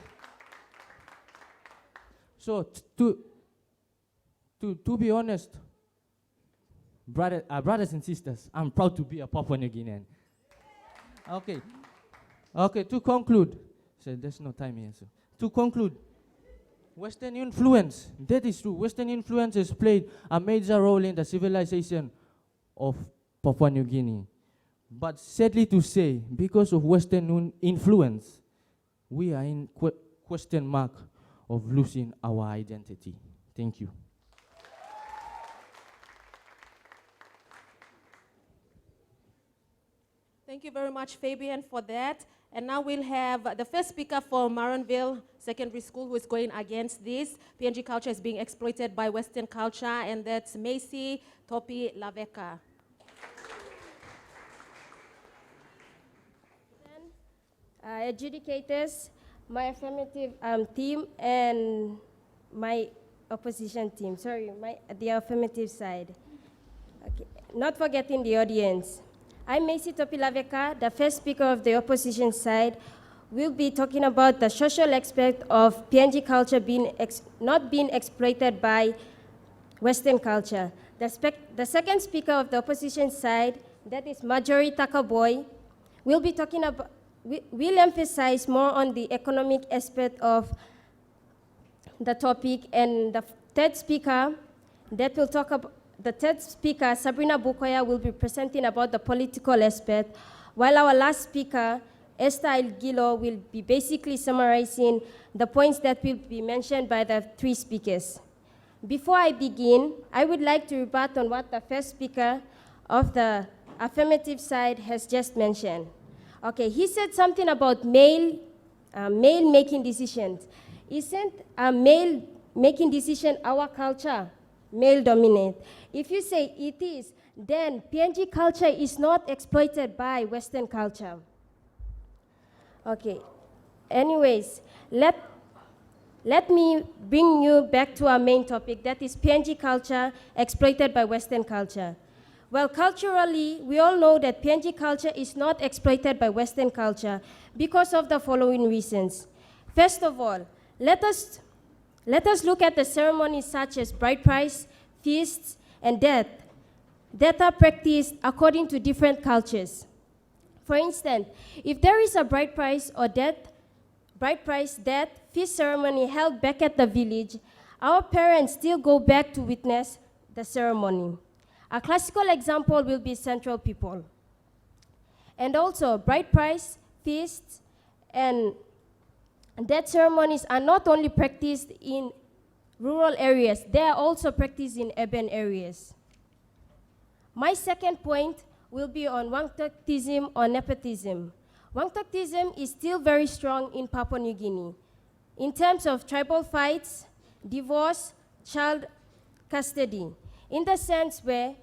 [SPEAKER 13] So to be honest, brothers and sisters, I'm proud to be a Papua New Guinean. Okay. Okay, to conclude, so there's no time here. So to conclude, Western influence, that is true. Western influence has played a major role in the civilization of Papua New Guinea. But sadly to say, because of Western influence, we are in question mark of losing our identity. Thank you.
[SPEAKER 1] Thank you very much, Fabian, for that. And now we'll have the first speaker for Maronville Secondary School who is going against this. PNG culture is being exploited by Western culture, and that's Macy Topi Laveka.
[SPEAKER 14] Adjudicators, my affirmative team, and my opposition team. Sorry, the affirmative side. Okay. Not forgetting the audience. I'm Macy Topilaveka, the first speaker of the opposition side. We'll be talking about the social aspect of PNG culture not being exploited by Western culture. The second speaker of the opposition side, that is Marjorie Takaboy, will be talking about, we'll emphasize more on the economic aspect of the topic, and the third speaker that will talk about, the third speaker, Sabrina Bukoya, will be presenting about the political aspect, while our last speaker, Esther Ilgilo, will be basically summarizing the points that will be mentioned by the three speakers. Before I begin, I would like to rebut on what the first speaker of the affirmative side has just mentioned. Okay, he said something about male making decisions. Isn't a male making decision our culture? Male dominant. If you say it is, then PNG culture is not exploited by Western culture. Okay. Anyways, let me bring you back to our main topic, that is PNG culture exploited by Western culture. Well, culturally, we all know that PNG culture is not exploited by Western culture because of the following reasons. First of all, let us look at the ceremonies such as bride price, feasts, and death that are practiced according to different cultures. For instance, if there is a bride price, death, feast ceremony held back at the village, our parents still go back to witness the ceremony. A classical example will be Central people. And also, bride price, feasts, and death ceremonies are not only practiced in rural areas, they are also practiced in urban areas. My second point will be on Wangtuktism or nepotism. Wangtuktism is still very strong in Papua New Guinea. In terms of tribal fights, divorce, child custody, in the sense where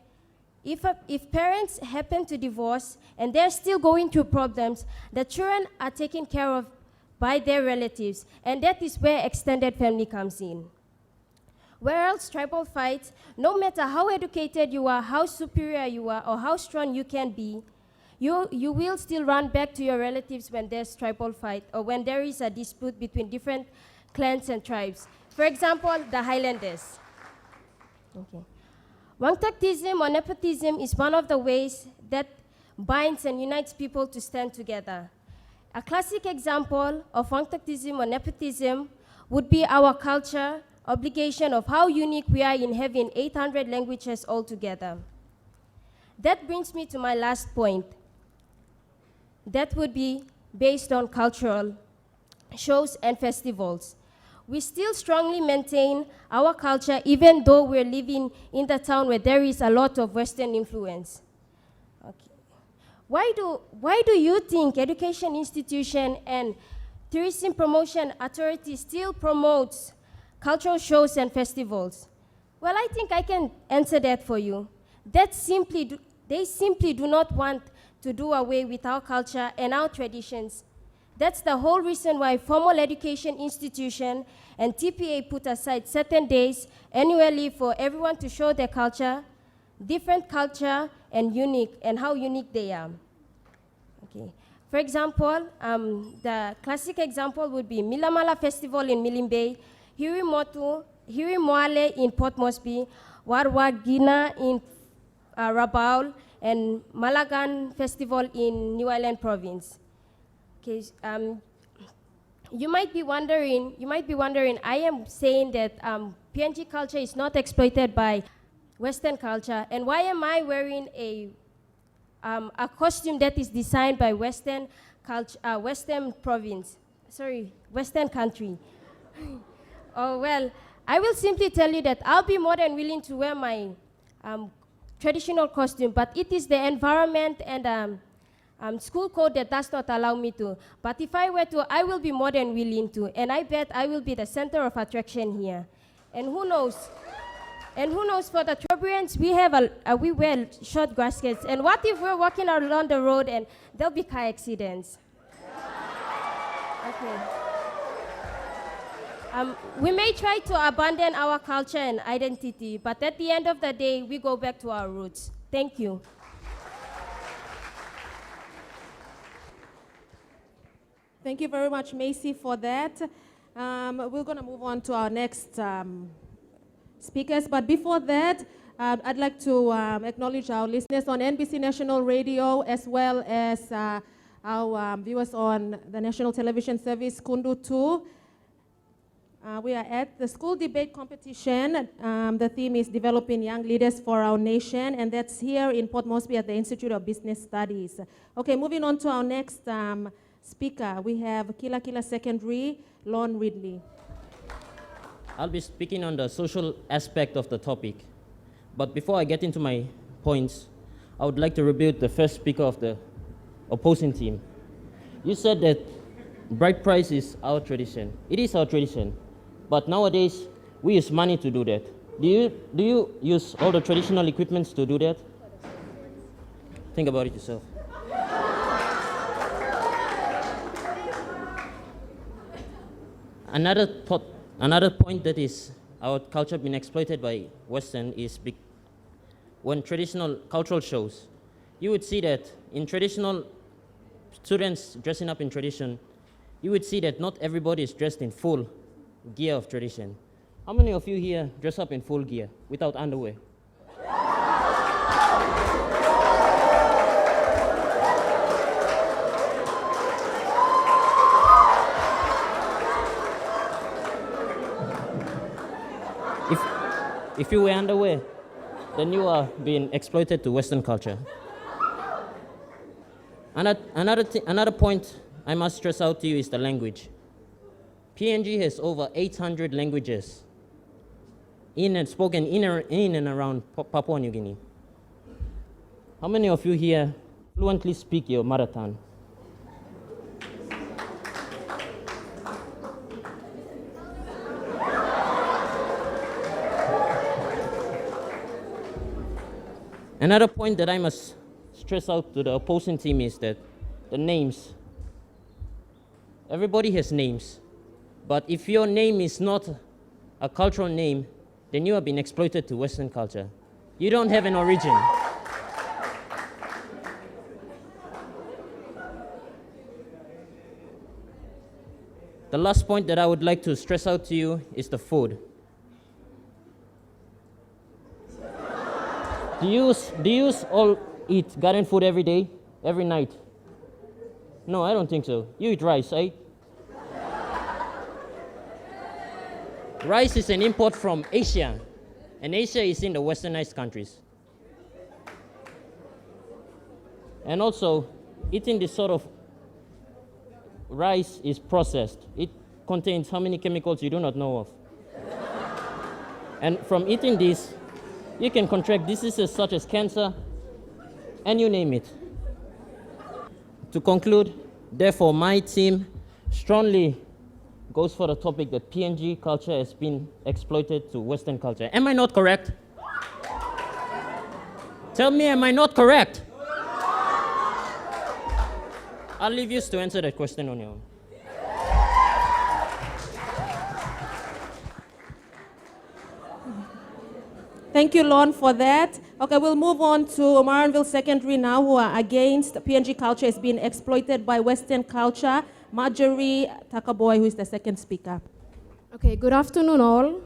[SPEAKER 14] if parents happen to divorce and they're still going through problems, the children are taken care of by their relatives, and that is where extended family comes in. Whereas tribal fights, no matter how educated you are, how superior you are, or how strong you can be, you will still run back to your relatives when there's tribal fight or when there is a dispute between different clans and tribes. For example, the Highlanders. Okay. Wangtuktism or nepotism is one of the ways that binds and unites people to stand together. A classic example of Wangtuktism or nepotism would be our culture obligation of how unique we are in having 800 languages altogether. That brings me to my last point. That would be based on cultural shows and festivals. We still strongly maintain our culture even though we're living in the town where there is a lot of Western influence. Okay. Why do you think education institution and tourism promotion authority still promotes cultural shows and festivals? Well, I think I can answer that for you. They simply do not want to do away with our culture and our traditions. That's the whole reason why formal education institution and TPA put aside certain days annually for everyone to show their culture, different culture, and how unique they are. Okay. For example, the classic example would be Milamala Festival in Milimbe, Hiri Moale in Port Moresby, Warwagina in Rabaul, and Malagan Festival in New Island Province. Okay, you might be wondering, I am saying that PNG culture is not exploited by Western culture, and why am I wearing a costume that is designed by Western country? Oh, well, I will simply tell you that I'll be more than willing to wear my traditional costume, but it is the environment and school code that does not allow me to. But if I were to, I will be more than willing to, and I bet I will be the center of attraction here. And who knows? For the Trobrians, we wear short gaskets. And what if we're walking along the road and there'll be car accidents? Okay. We may try to abandon our culture and identity, but at the end of the day, we go back to our roots. Thank you.
[SPEAKER 1] Thank you very much, Macy, for that. We're going to move on to our next speakers, but before that, I'd like to acknowledge our listeners on NBC National Radio, as well as our viewers on the National Television Service, Kundu 2. We are at the school debate competition. The theme is Developing Young Leaders for Our Nation, and that's here in Port Moresby at the Institute of Business Studies. Okay, moving on to our next speaker, we have Kila Kila Secondary, Lon Ridley.
[SPEAKER 15] I'll be speaking on the social aspect of the topic. But before I get into my points, I would like to rebuke the first speaker of the opposing team. You said that bride price is our tradition. It is our tradition. But nowadays, we use money to do that. Do you use all the traditional equipments to do that? Think about it yourself. Another point that is our culture being exploited by Western is when traditional cultural shows. You would see that in traditional students dressing up in tradition, you would see that not everybody is dressed in full gear of tradition. How many of you here dress up in full gear without underwear? If you wear underwear, then you are being exploited to Western culture. Another point I must stress out to you is the language. PNG has over 800 languages spoken in and around Papua New Guinea. How many of you here fluently speak your mother tongue? Another point that I must stress out to the opposing team is that the names. Everybody has names, but if your name is not a cultural name, then you have been exploited to Western culture. You don't have an origin. The last point that I would like to stress out to you is the food. Do you all eat garden food every day, every night? No, I don't think so. You eat rice, eh? Rice is an import from Asia, and Asia is in the westernized countries. And also, eating this sort of rice is processed. It contains how many chemicals you do not know of. And from eating this, you can contract diseases such as cancer, and you name it. To conclude, therefore, my team strongly goes for the topic that PNG culture has been exploited to Western culture. Am I not correct? Tell me, am I not correct? I'll leave you to answer that question on your own.
[SPEAKER 1] Thank you, Lon, for that. Okay, we'll move on to Maranville Secondary now, who are against PNG culture is being exploited by Western culture. Marjorie Takaboy, who is the second speaker.
[SPEAKER 16] Okay, good afternoon, all.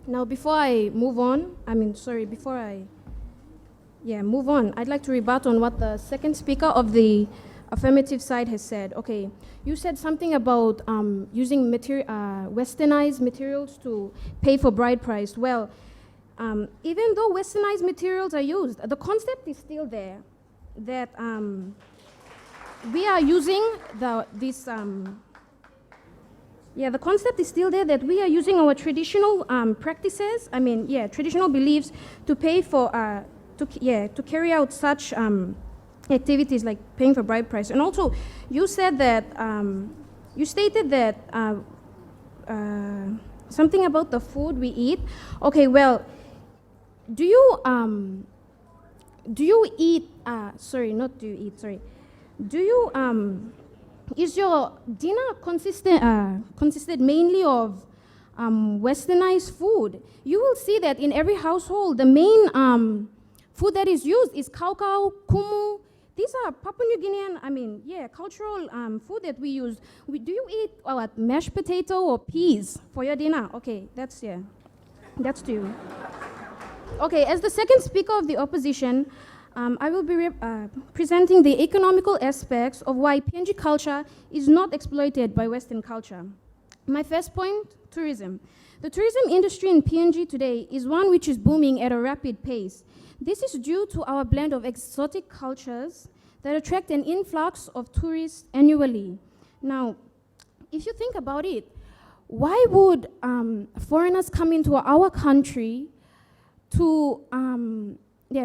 [SPEAKER 16] Now, before I move on, move on, I'd like to rebut on what the second speaker of the affirmative side has said. Okay, you said something about using westernized materials to pay for bride price. Well, even though westernized materials are used, the concept is still there that we are using the concept is still there that we are using our traditional practices, traditional beliefs to pay for, to carry out such activities like paying for bride price. And also, you said that, you stated that something about the food we eat. Okay, well, do you eat, is your dinner consisted mainly of westernized food? You will see that in every household, the main food that is used is kaukau, kumu. These are Papua New Guinean, cultural food that we use. Do you eat mashed potato or peas for your dinner? Okay, that's to you. Okay, as the second speaker of the opposition, I will be presenting the economical aspects of why PNG culture is not exploited by Western culture. My first point, tourism. The tourism industry in PNG today is one which is booming at a rapid pace. This is due to our blend of exotic cultures that attract an influx of tourists annually. Now, if you think about it, why would foreigners come into our country to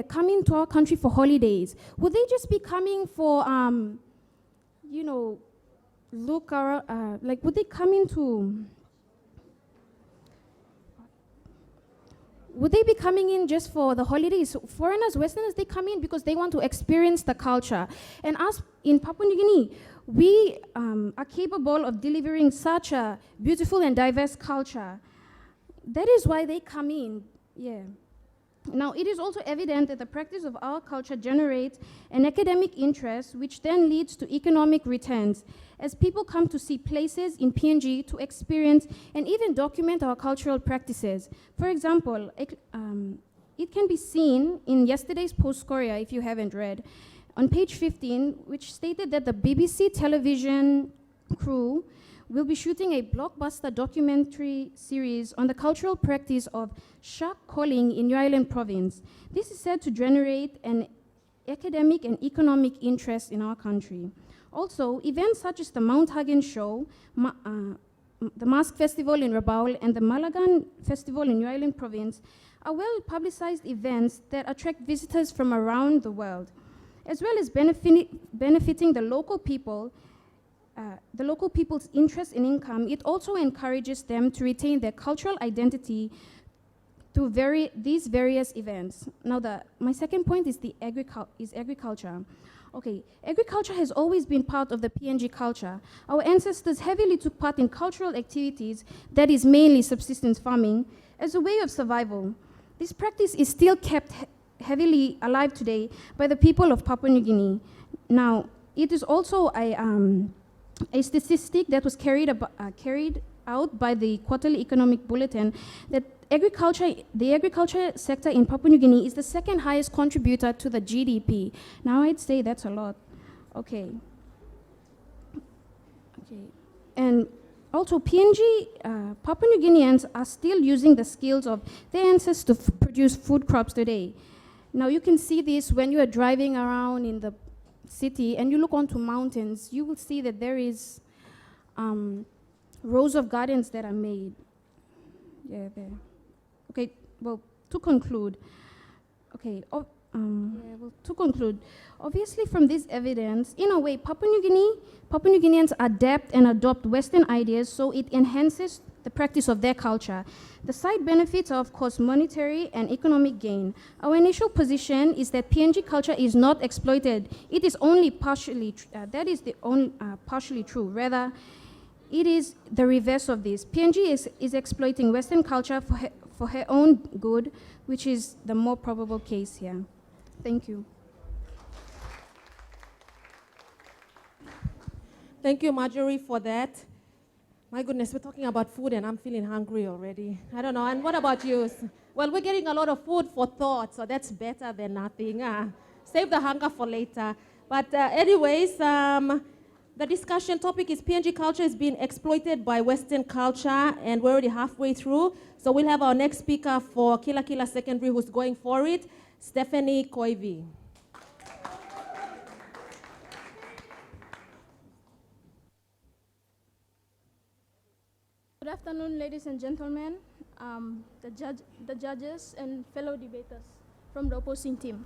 [SPEAKER 16] come into our country for holidays? Would they just be coming for, look around, would they come into, would they be coming in just for the holidays? Foreigners, Westerners, they come in because they want to experience the culture. And us in Papua New Guinea, we are capable of delivering such a beautiful and diverse culture. That is why they come in, Now, it is also evident that the practice of our culture generates an academic interest, which then leads to economic returns, as people come to see places in PNG to experience and even document our cultural practices. For example, it can be seen in yesterday's Post Korea, if you haven't read, on page 15, which stated that the BBC television crew will be shooting a blockbuster documentary series on the cultural practice of shark calling in New Island province. This is said to generate an academic and economic interest in our country. Also, events such as the Mount Hagen Show, the Mask Festival in Rabaul, and the Malagan Festival in New Island province are well-publicized events that attract visitors from around the world, as well as benefiting the local people. The local people's interest in income. It also encourages them to retain their cultural identity through these various events. Now, my second point is agriculture. Okay, agriculture has always been part of the PNG culture. Our ancestors heavily took part in cultural activities that is mainly subsistence farming as a way of survival. This practice is still kept heavily alive today by the people of Papua New Guinea. Now, it is also a statistic that was carried out by the Quarterly Economic Bulletin that the agriculture sector in Papua New Guinea is the second highest contributor to the GDP. Now, I'd say that's a lot. Okay. And also, PNG, Papua New Guineans are still using the skills of their ancestors to produce food crops today. Now, you can see this when you are driving around in the city and you look onto mountains, you will see that there is rows of gardens that are made. Yeah, there. Okay, well, to conclude, okay, to conclude, obviously from this evidence, in a way, Papua New Guineans adapt and adopt Western ideas so it enhances the practice of their culture. The side benefits are, of course, monetary and economic gain. Our initial position is that PNG culture is not exploited. It is only partially, partially true. Rather, it is the reverse of this. PNG is exploiting Western culture for her own good, which is the more probable case here. Thank you.
[SPEAKER 1] Thank you, Marjorie, for that. My goodness, we're talking about food and I'm feeling hungry already. I don't know, and what about you? Well, we're getting a lot of food for thought, so that's better than nothing. Save the hunger for later. But anyways, the discussion topic is PNG culture is being exploited by Western culture, and we're already halfway through. So we'll have our next speaker for Kila Kila Secondary who's going for it, Stephanie Koivi.
[SPEAKER 17] Good afternoon, ladies and gentlemen, the judges and fellow debaters from the opposing team.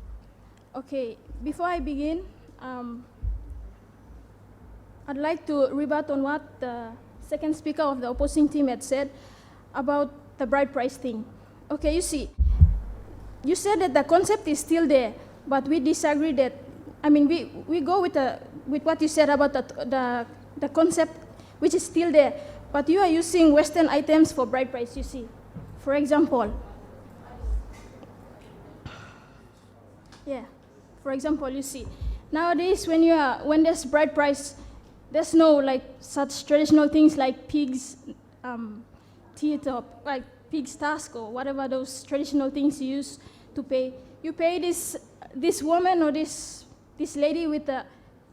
[SPEAKER 17] Okay, before I begin, I'd like to rebut on what the second speaker of the opposing team had said about the bride price thing. Okay, you see, you said that the concept is still there, but we disagree that, I mean, we go with what you said about the concept, which is still there. But you are using Western items for bride price, you see. For example, you see, nowadays when there's bride price, there's no like such traditional things like pig's teeth or like pig's tusk or whatever those traditional things you use to pay. You pay this woman or this lady with the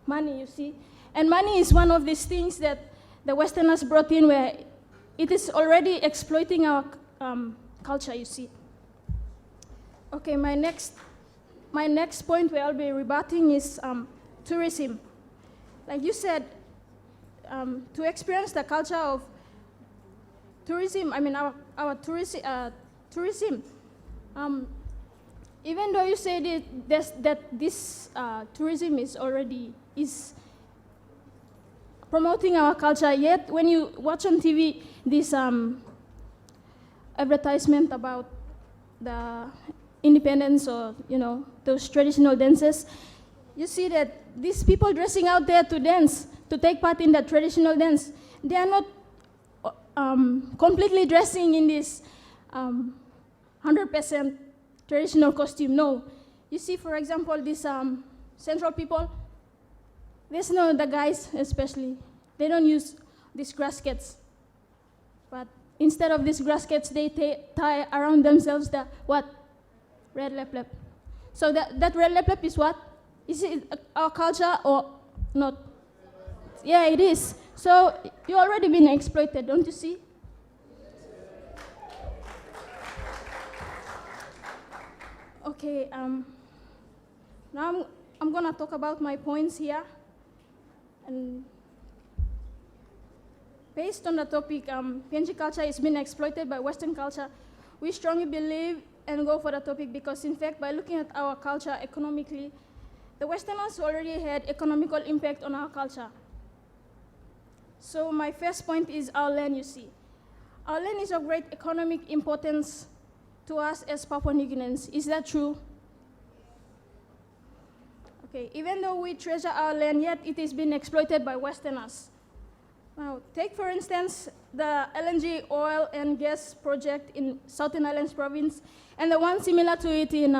[SPEAKER 17] money, you see. And money is one of these things that the Westerners brought in where it is already exploiting our culture, you see. Okay, my next point where I'll be rebutting is tourism. Like you said, to experience the culture of tourism, I mean our tourism, even though you say that this tourism is promoting our culture, yet when you watch on TV this advertisement about the independence or those traditional dances, you see that these people dressing out there to dance, to take part in the traditional dance, they are not completely dressing in this 100% traditional costume. No, you see, for example, these central people. There's the guys especially, they don't use these graskets. But instead of these graskets, they tie around themselves the what? Red lep. So that red lep is what? Is it our culture or not? Yeah, it is. So you've already been exploited, don't you see? Okay, now I'm gonna talk about my points here. And based on the topic, PNG culture is being exploited by Western culture, we strongly believe and go for the topic because, in fact, by looking at our culture economically, the Westerners already had economical impact on our culture. So my first point is our land, you see. Our land is of great economic importance to us as Papua New Guineans. Is that true? Okay, even though we treasure our land, yet it is being exploited by Westerners. Now, take for instance the LNG oil and gas project in Southern Islands Province and the one similar to it in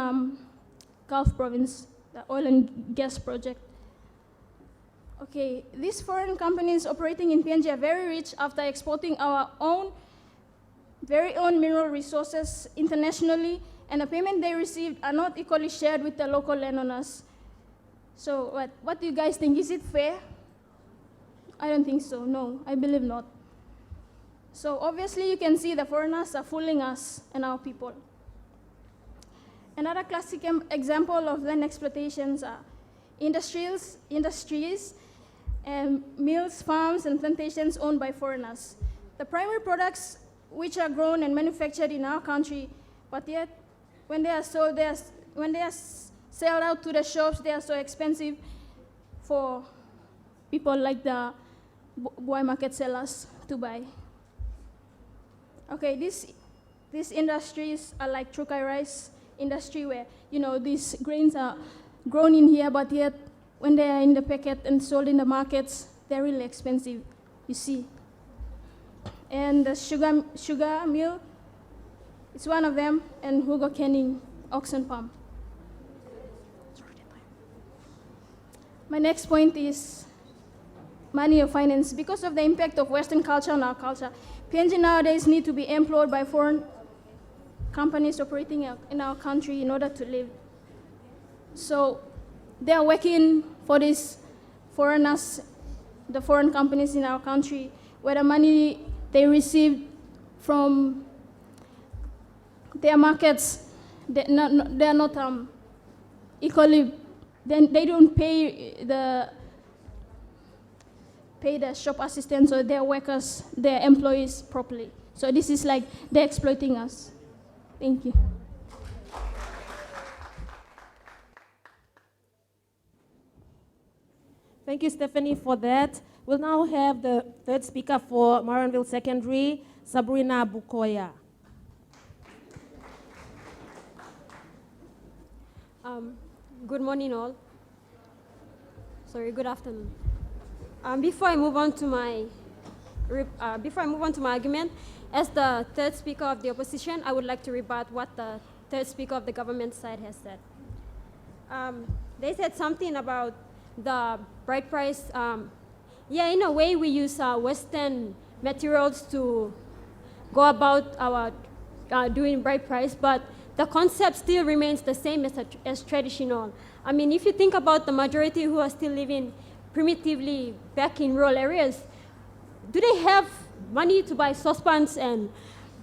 [SPEAKER 17] Gulf Province, the oil and gas project. Okay, these foreign companies operating in PNG are very rich after exporting our very own mineral resources internationally, and the payment they received are not equally shared with the local landowners. So what do you guys think? Is it fair? I don't think so. No, I believe not. So obviously you can see the foreigners are fooling us and our people. Another classic example of land exploitations are industries and mills, farms, and plantations owned by foreigners. The primary products which are grown and manufactured in our country, but yet when they are sold, sell out to the shops. They are so expensive for people like the boy market sellers to buy. Okay, these industries are like Trukai rice industry where, these grains are grown in here, but yet when they are in the packet and sold in the markets, they're really expensive, you see. And the sugar mill, it's one of them, and Hugo Canning, oxen farm. My next point is money or finance. Because of the impact of Western culture on our culture, PNG nowadays need to be employed by foreign companies operating in our country in order to live. So they are working for these foreigners, the foreign companies in our country, where the money they receive from their markets, they're not equally, then they don't pay the shop assistants or their workers, their employees properly. So this is like they're exploiting us. Thank you.
[SPEAKER 1] Thank you, Stephanie, for that. We'll now have the third speaker for Maranville Secondary, Sabrina Bukoya.
[SPEAKER 18] Good morning, all. Sorry, good afternoon. Before I move on to my argument, as the third speaker of the opposition, I would like to rebut what the third speaker of the government side has said. They said something about the bright price. Yeah, in a way, we use Western materials to go about our doing bright price, but the concept still remains the same as traditional. I mean, if you think about the majority who are still living primitively back in rural areas, do they have money to buy saucepans and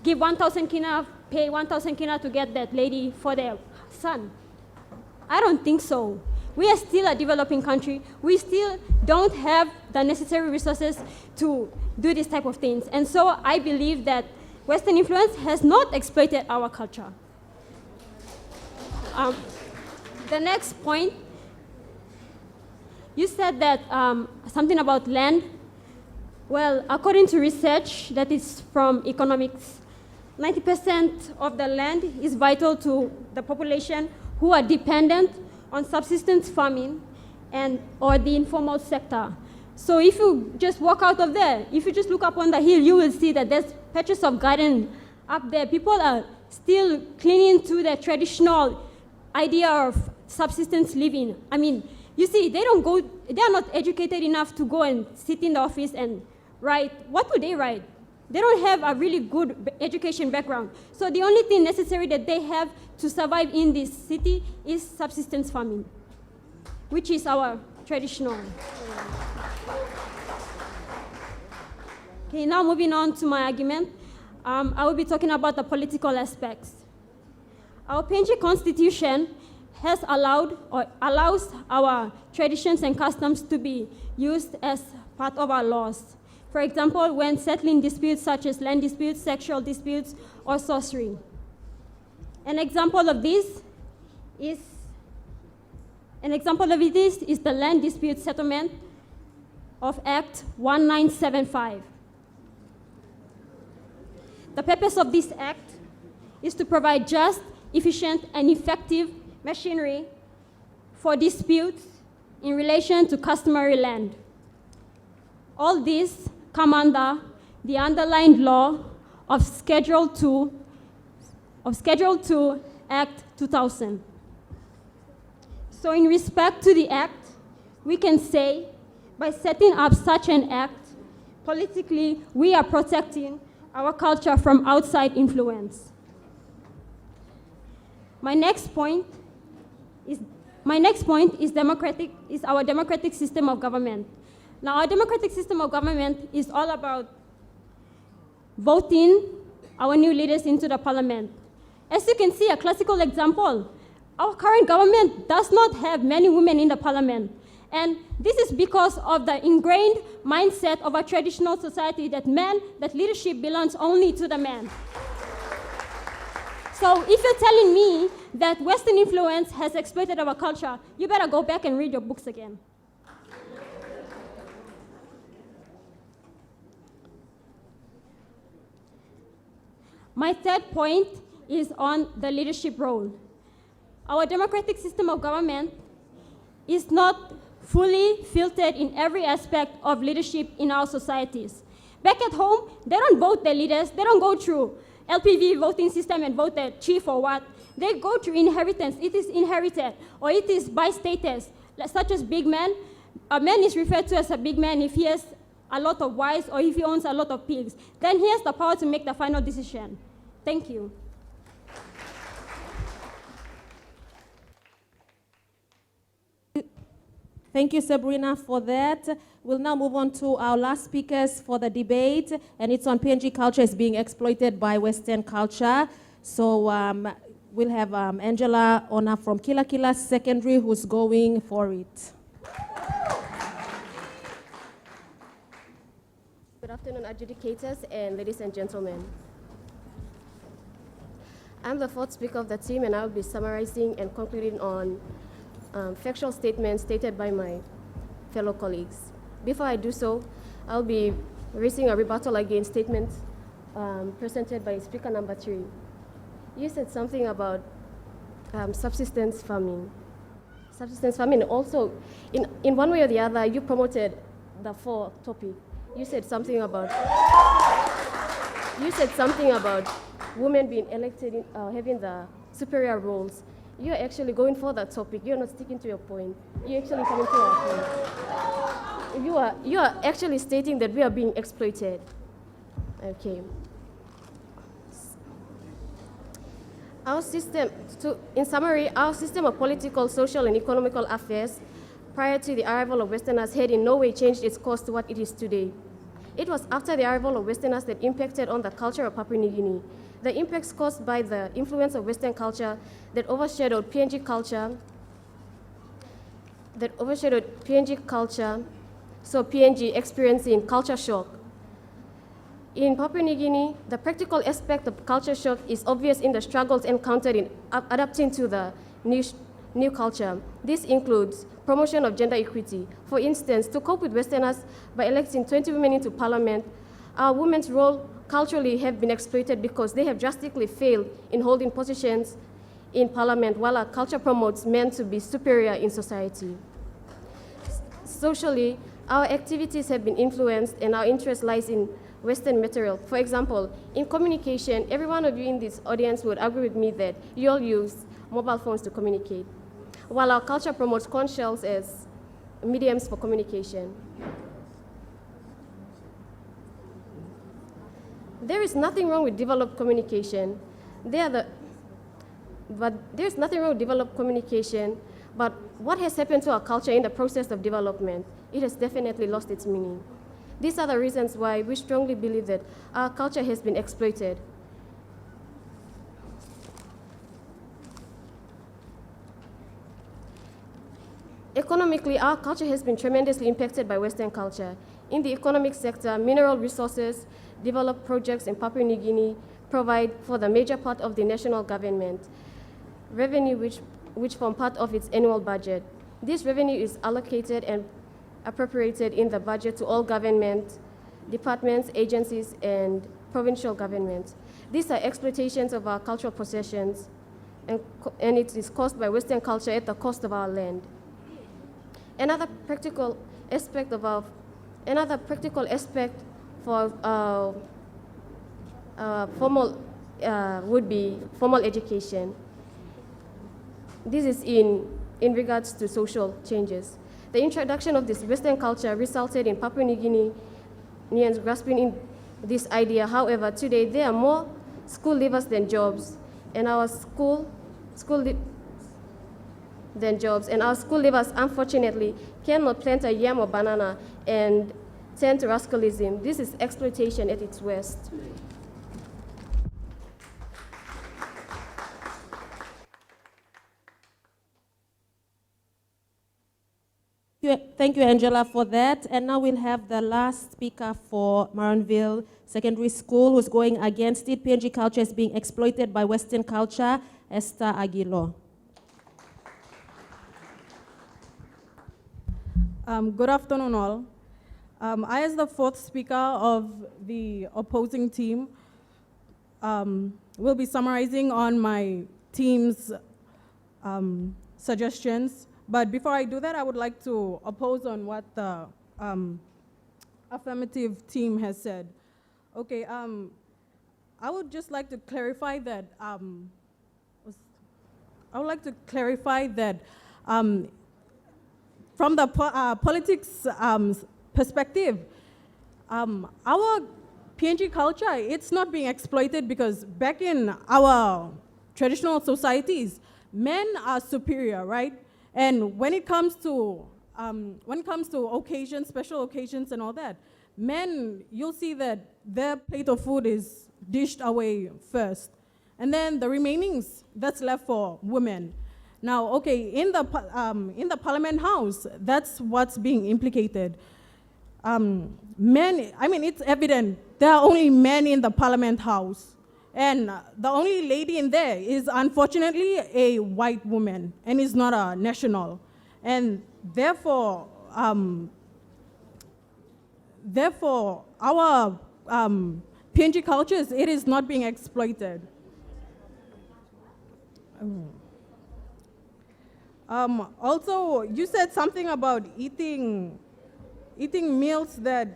[SPEAKER 18] give 1,000 kina, pay 1,000 kina to get that lady for their son? I don't think so. We are still a developing country. We still don't have the necessary resources to do this type of things. And so I believe that Western influence has not exploited our culture. The next point, you said that something about land. Well, according to research that is from economics, 90% of the land is vital to the population who are dependent on subsistence farming or the informal sector. So if you just walk out of there, if you just look up on the hill, you will see that there's patches of garden up there. People are still clinging to their traditional idea of subsistence living. I mean, you see, they are not educated enough to go and sit in the office and write. What would they write? They don't have a really good education background. So the only thing necessary that they have to survive in this city is subsistence farming, which is our traditional. Okay, now moving on to my argument, I will be talking about the political aspects. Our PNG Constitution has allowed or allows our traditions and customs to be used as part of our laws. For example, when settling disputes such as land disputes, sexual disputes, or sorcery. An example of this is the Land Dispute Settlement of Act 1975. The purpose of this act is to provide just, efficient, and effective machinery for disputes in relation to customary land. All these come under the underlined law of Schedule 2 Act 2000. So in respect to the act, we can say by setting up such an act, politically we are protecting our culture from outside influence. My next point is our democratic system of government. Now, our democratic system of government is all about voting our new leaders into the parliament. As you can see, a classical example, our current government does not have many women in the parliament. And this is because of the ingrained mindset of a traditional society that leadership belongs only to the man. So if you're telling me that Western influence has exploited our culture, you better go back and read your books again. My third point is on the leadership role. Our democratic system of government is not fully filtered in every aspect of leadership in our societies. Back at home, they don't vote their leaders, they don't go through LPV voting system and vote their chief or what. They go through inheritance. It is inherited, or it is by status, such as big man. A man is referred to as a big man if he has a lot of wives or if he owns a lot of pigs. Then he has the power to make the final decision. Thank you.
[SPEAKER 1] Thank you, Sabrina, for that. We'll now move on to our last speakers for the debate, and it's on PNG culture is being exploited by Western culture. So we'll have Angela Ona from Kila Kila Secondary who's going for it.
[SPEAKER 19] Good afternoon, adjudicators and ladies and gentlemen. I'm the fourth speaker of the team, and I'll be summarizing and concluding on factual statements stated by my fellow colleagues. Before I do so, I'll be raising a rebuttal against statements presented by speaker number 3. You said something about subsistence farming. Subsistence farming also, in one way or the other, you promoted the 4th topic. You said something about women being elected, having the superior roles. You're actually going for that topic. You're not sticking to your point. You're actually coming to your point. You are actually stating that we are being exploited. Okay. Our system, in summary, our system of political, social, and economical affairs prior to the arrival of Westerners had in no way changed its course to what it is today. It was after the arrival of Westerners that impacted on the culture of Papua New Guinea. The impacts caused by the influence of Western culture that overshadowed PNG culture, so PNG experiencing culture shock. In Papua New Guinea, the practical aspect of culture shock is obvious in the struggles encountered in adapting to the new culture. This includes promotion of gender equity. For instance, to cope with Westerners by electing 20 women into parliament, our women's role culturally have been exploited because they have drastically failed in holding positions in parliament, while our culture promotes men to be superior in society. Socially, our activities have been influenced and our interest lies in Western material. For example, in communication, every one of you in this audience would agree with me that you all use mobile phones to communicate, while our culture promotes conch shells as mediums for communication. There is nothing wrong with developed communication. There's nothing wrong with developed communication, but what has happened to our culture in the process of development? It has definitely lost its meaning. These are the reasons why we strongly believe that our culture has been exploited. Economically, our culture has been tremendously impacted by Western culture. In the economic sector, mineral resources, developed projects in Papua New Guinea provide for the major part of the national government revenue which form part of its annual budget. This revenue is allocated and appropriated in the budget to all government, departments, agencies, and provincial governments. These are exploitations of our cultural possessions, and it is caused by Western culture at the cost of our land. Another practical aspect for would be formal education. This is in regards to social changes. The introduction of this Western culture resulted in Papua New Guineans grasping in this idea. However, today there are more school leavers than jobs, and our school leavers unfortunately cannot plant a yam or banana and turn to rascalism. This is exploitation at its worst.
[SPEAKER 1] Thank you, Angela, for that. And now we'll have the last speaker for Maranville Secondary School who's going against it. PNG culture is being exploited by Western culture. Esther Aguilo.
[SPEAKER 20] Good afternoon, all. I, as the fourth speaker of the opposing team, will be summarizing on my team's suggestions. But before I do that, I would like to oppose on what the affirmative team has said. Okay, I would just like to clarify that from the politics perspective, our PNG culture, it's not being exploited because back in our traditional societies, men are superior, right? And when it comes to occasions, special occasions and all that, men, you'll see that their plate of food is dished away first. And then the remainings, that's left for women. Now, okay, in the Parliament House, that's what's being implicated. Men, I mean, it's evident there are only men in the Parliament House. And the only lady in there is unfortunately a white woman and is not a national. And therefore, our PNG cultures, it is not being exploited. Also, you said something about eating meals that,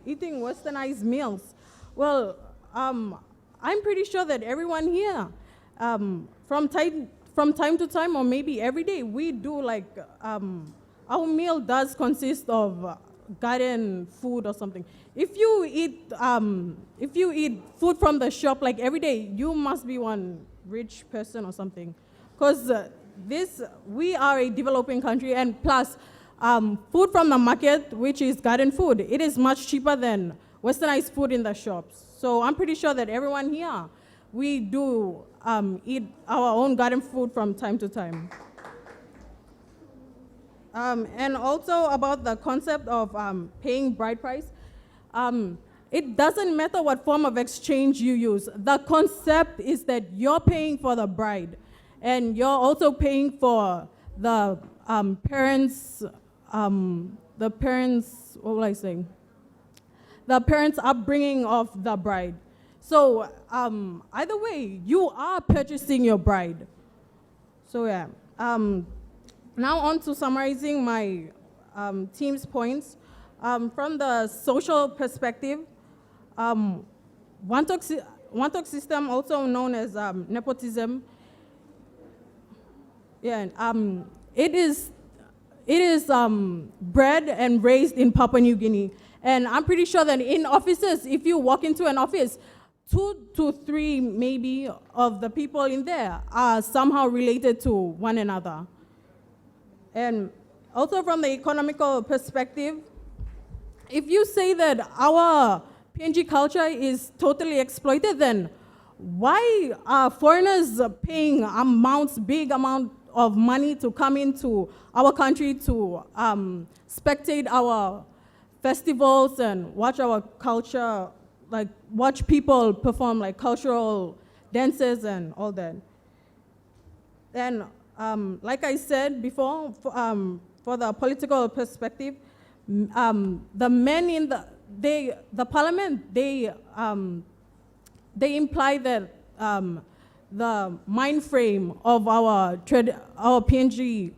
[SPEAKER 20] eating westernized meals. Well, I'm pretty sure that everyone here, from time to time, or maybe every day, we do like, our meal does consist of garden food or something. If you eat food from the shop like every day, you must be one rich person or something. Because we are a developing country, and plus, food from the market, which is garden food, it is much cheaper than westernized food in the shops. So I'm pretty sure that everyone here, we do eat our own garden food from time to time. And also about the concept of paying bride price, it doesn't matter what form of exchange you use. The concept is that you're paying for the bride, and you're also paying for the parents, what will I say? The parents' upbringing of the bride. So either way, you are purchasing your bride. So yeah. Now on to summarizing my team's points. From the social perspective, one-talk system, also known as nepotism, yeah, it is bred and raised in Papua New Guinea. And I'm pretty sure that in offices, if you walk into an office, 2 to 3 maybe of the people in there are somehow related to one another. And also from the economical perspective, if you say that our PNG culture is totally exploited, then why are foreigners paying big amount of money to come into our country to spectate our festivals and watch our culture, like watch people perform like cultural dances and all that? And like I said before, for the political perspective, the men in the parliament, they imply that the mind frame of our PNG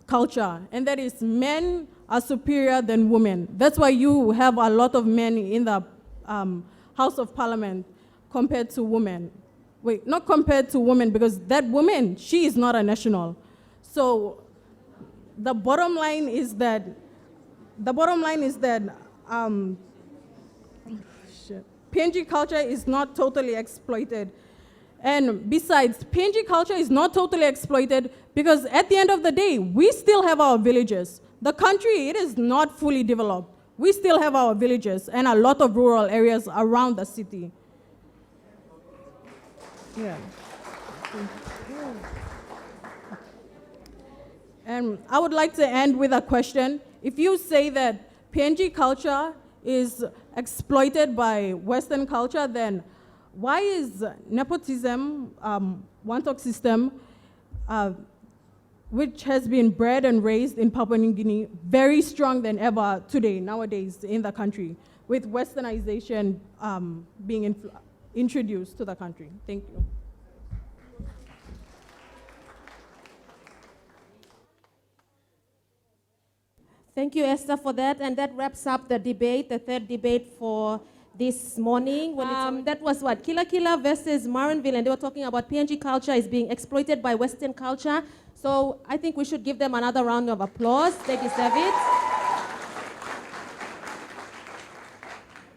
[SPEAKER 20] culture, and that is men are superior than women. That's why you have a lot of men in the House of Parliament compared to women. Wait, not compared to women, because that woman, she is not a national. So the bottom line is that PNG culture is not totally exploited. And besides, PNG culture is not totally exploited because at the end of the day, we still have our villages. The country, it is not fully developed. We still have our villages and a lot of rural areas around the city. Yeah. And I would like to end with a question. If you say that PNG culture is exploited by Western culture, then Why is nepotism, one-talk system, which has been bred and raised in Papua New Guinea, very strong than ever today, nowadays, in the country, with westernization being introduced to the country? Thank you.
[SPEAKER 1] Thank you, Esther, for that. And that wraps up the debate, the third debate for this morning. That was what? Kila Kila versus Maranville, and they were talking about PNG culture is being exploited by Western culture. So I think we should give them another round of applause. They deserve it.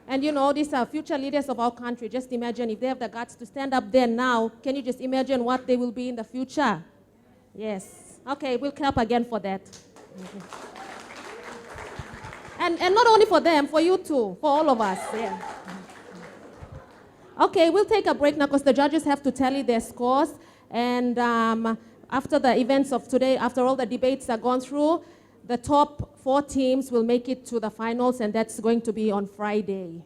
[SPEAKER 1] And you know, these are future leaders of our country. Just imagine if they have the guts to stand up there now, can you just imagine what they will be in the future? Yes. Okay, we'll clap again for that. And not only for them, for you too, for all of us. Yeah. Okay, we'll take a break now because the judges have to tally their scores. And after the events of today, after all the debates are gone through, the top 4 teams will make it to the finals, and that's going to be on Friday.